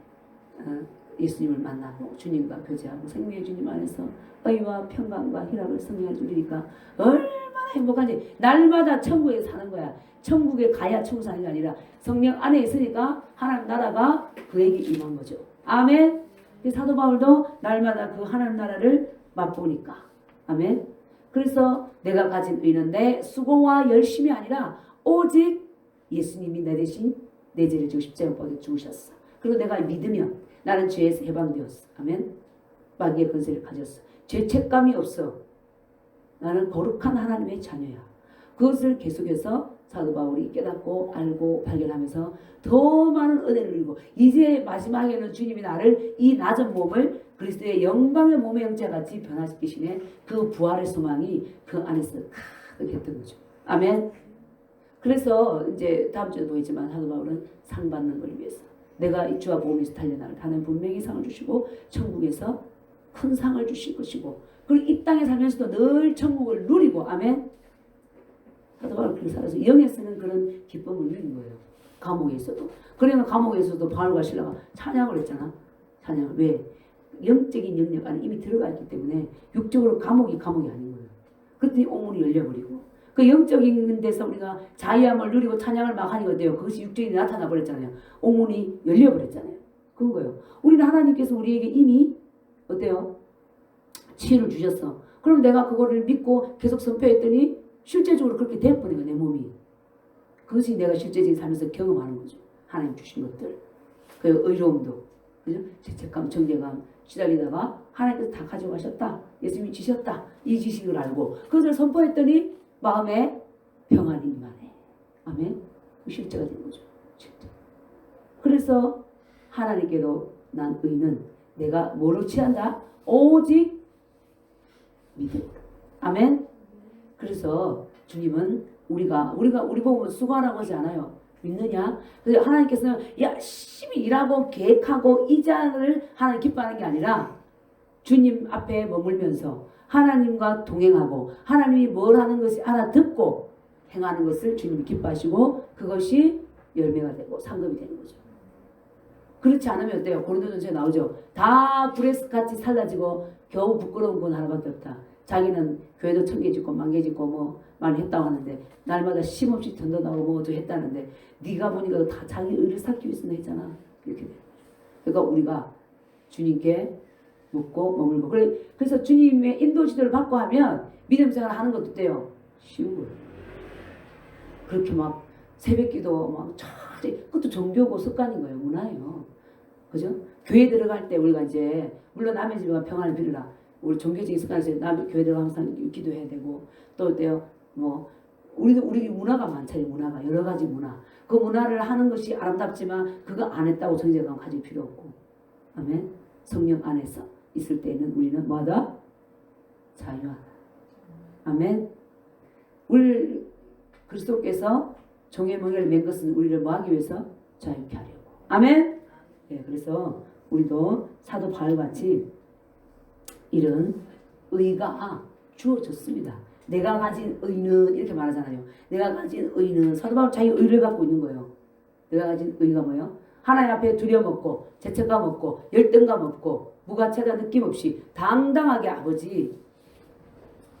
Speaker 1: 예수님을 만나고 주님과 교제하고 생명의 주님 안에서 의와 평강과 희락을 성령을 주리니까 얼마나 행복한지. 날마다 천국에 사는 거야. 천국에 가야 천국 사는 게 아니라 성령 안에 있으니까 하나님 나라가 그에게 임한 거죠. 아멘. 사도 바울도 날마다 그 하나님 나라를 맛보니까. 아멘. 그래서 내가 가진 의는 내 수고와 열심이 아니라 오직 예수님이 내 대신 내 죄를 지고 십자가에 못 박혀 죽으셨어. 그리고 내가 믿으면 나는 죄에서 해방되었어. 아멘. 마귀의 권세를 가졌어. 죄책감이 없어. 나는 거룩한 하나님의 자녀야. 그것을 계속해서 사도 바울이 깨닫고 알고 발견하면서 더 많은 은혜를 누리고 이제 마지막에는 주님이 나를 이 낮은 몸을 그리스도의 영광의 몸의 형체같이 변화시키시네. 그 부활의 소망이 그 안에서 가득했던 거죠. 아멘. 그래서 이제 다음 주에도 보이지만 사도 바울은 상 받는 걸 위해서 내가 이 주와 복음에서 달려나갈 하나님 분명히 상을 주시고 천국에서 큰 상을 주실 것이고 그리고 이 땅에 살면서도 늘 천국을 누리고 아멘. 사도 바울 그렇게 살아서 영에서는 그런 기쁨을 누린 거예요. 감옥에 있어도. 그러면 감옥에 있어도 바울과 실라가 찬양을 했잖아. 찬양을. 왜? 영적인 영역 안에 이미 들어가 있기 때문에 육적으로 감옥이 아닌 거예요. 그랬더니 옥문이 열려버리고 그 영적인 데서 우리가 자유함을 누리고 찬양을 막 하니까 어때요? 그것이 육적인 데 나타나 버렸잖아요. 옥문이 열려버렸잖아요. 그건 거예요. 우리는 하나님께서 우리에게 이미 어때요? 치유를 주셨어. 그럼 내가 그거를 믿고 계속 선포했더니 실제적으로 그렇게 되어버린 거야. 내 몸이. 그것이 내가 실제적인 삶에서 경험하는 거죠. 하나님 주신 것들. 그 의로움도. 그죠? 죄책감, 정죄감 시달리다가 하나님께서 다 가져가셨다. 예수님이 주셨다. 이 지식을 알고 그것을 선포했더니 마음에 평안이 임하네. 아멘. 실제가 된 거죠. 실제. 그래서 하나님께로 난 의는 내가 뭐로 취한다? 오직 믿음으로. 아멘. 그래서 주님은 우리 보고 수고하라고 하지 않아요. 믿느냐? 그래서 하나님께서는 열심히 일하고 계획하고 이 자를 하나님 기뻐하는 게 아니라 주님 앞에 머물면서 하나님과 동행하고 하나님이 뭘 하는 것이 알아듣고 행하는 것을 주님이 기뻐하시고 그것이 열매가 되고 상급이 되는 거죠. 그렇지 않으면 어때요? 고린도전서에 나오죠. 다 불에같이 살라지고 겨우 부끄러운 건 하나밖에 없다. 자기는 교회도 1000개 짓고 10,000개 짓고 뭐 많이 했다고 하는데 날마다 쉼없이 던져나오고 뭐도 했다는데 네가 보니까 다 자기 의를 쌓기 위해서 했잖아. 이렇게 돼요. 그러니까 우리가 주님께 묻고 머물고 그래서 주님의 인도 지도를 받고 하면 믿음 생활을 하는 것도 돼요. 쉬운 거예요. 그렇게 막 새벽기도 막 그것도 종교고 습관인 거예요. 문화예요. 그죠? 교회 들어갈 때 우리가 이제 물론 남의 집에 평안을 빌으라. 우리 종교적인 습관에서 남 교회 들어가 항상 기도해야 되고 또 어때요? 뭐 우리 문화가 많잖아요. 문화가 여러 가지 문화. 그 문화를 하는 것이 아름답지만 그거 안 했다고 정죄감 가질 필요 없고. 아멘. 성령 안에서 있을 때는 우리는 뭐하다? 자유하다. 아멘. 우리 그리스도께서 종의 멍에를 맨 것은 우리를 뭐하기 위해서? 자유케 하려고. 아멘. 네, 그래서 우리도 사도 바울같이 이런 의가 주어졌습니다. 내가 가진 의는 이렇게 말하잖아요. 내가 가진 의는 사도 바울 자기 의를 갖고 있는 거예요. 내가 가진 의가 뭐예요? 하나님 앞에 두려움 없고 죄책감 없고 열등감 없고 무가치하다 느낌 없이 당당하게 아버지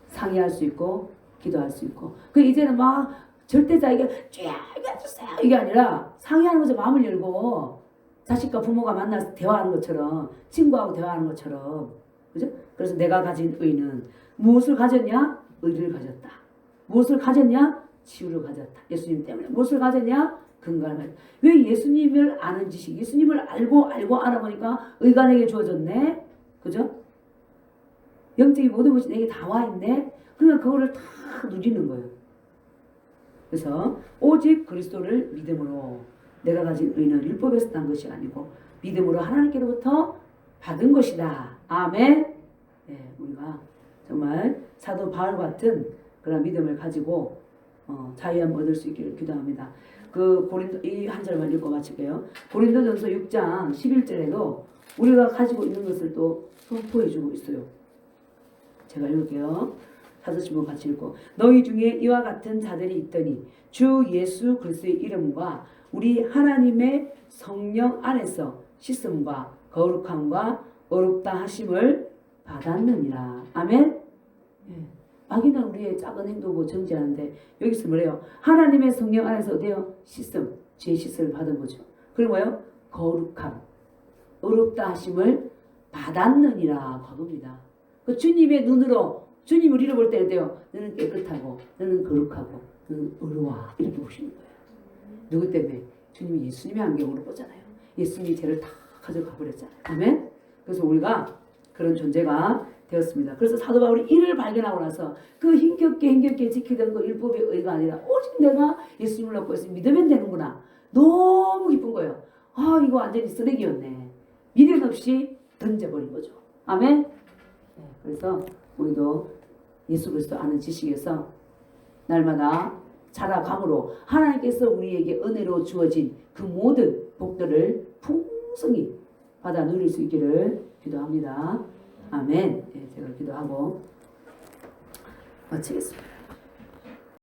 Speaker 1: 상의할 수 있고 기도할 수 있고 그 이제는 막 절대 자기가 해주세요 이게 아니라 상의하는 거죠. 마음을 열고 자식과 부모가 만나서 대화하는 것처럼 친구하고 대화하는 것처럼 그죠? 그래서 내가 가진 의는 무엇을 가졌냐? 의를 가졌다. 무엇을 가졌냐? 치유를 가졌다. 예수님 때문에. 무엇을 가졌냐? 근간을 가졌다. 왜 예수님을 아는 지식, 예수님을 알고 알아보니까 의가 내게 주어졌네. 그죠? 영적인 모든 것이 내게 다 와 있네. 그러니까 그거를 다 누리는 거예요. 그래서 오직 그리스도를 믿음으로 내가 가진 의는 율법에서 난 것이 아니고 믿음으로 하나님께로부터 받은 것이다. 아멘. 네, 우리가 정말 사도 바울 같은 그런 믿음을 가지고 자유함 얻을 수 있기를 기도합니다. 그 고린도 이 한 절만 읽고 마칠게요. 고린도전서 6장 11절에도 우리가 가지고 있는 것을 또 선포해 주고 있어요. 제가 읽을게요. 사도신문 같이 읽고 너희 중에 이와 같은 자들이 있더니 주 예수 그리스도의 이름과 우리 하나님의 성령 안에서 씻음과 거룩함과 어렵다 하심을 받았느니라. 아멘. 예. 악인은 우리의 작은 행동을 정지하는데 여기서 뭐래요? 하나님의 성령 안에서 어때요? 씻음, 죄 씻음을 받은 거죠. 그리고 뭐예요? 거룩함, 어렵다 하심을 받았느니라. 과거입니다. 그 주님의 눈으로 주님 우리를 볼 때 어때요? 너는 깨끗하고 너는 거룩하고 너는 의로워 이렇게 보시는 거예요. 누구 때문에? 주님이 예수님의 안경으로 보잖아요. 예수님이 죄를 다 가져가 버렸잖아요. 아멘. 그래서 우리가 그런 존재가 되었습니다. 그래서 사도 바울이 이를 발견하고 나서 그 힘겹게 지키던 그 율법의 의가 아니라 오직 내가 예수님을 믿고 있으면 믿으면 되는구나. 너무 기쁜 거예요. 아, 이거 완전히 쓰레기였네. 미련 없이 던져버린 거죠. 아멘. 네, 그래서 우리도 예수 그리스도 아는 지식에서 날마다 자라감으로 하나님께서 우리에게 은혜로 주어진 그 모든 복들을 풍성히 받아 누릴 수 있기를 기도합니다. 아멘. 네, 제가 기도하고 마치겠습니다.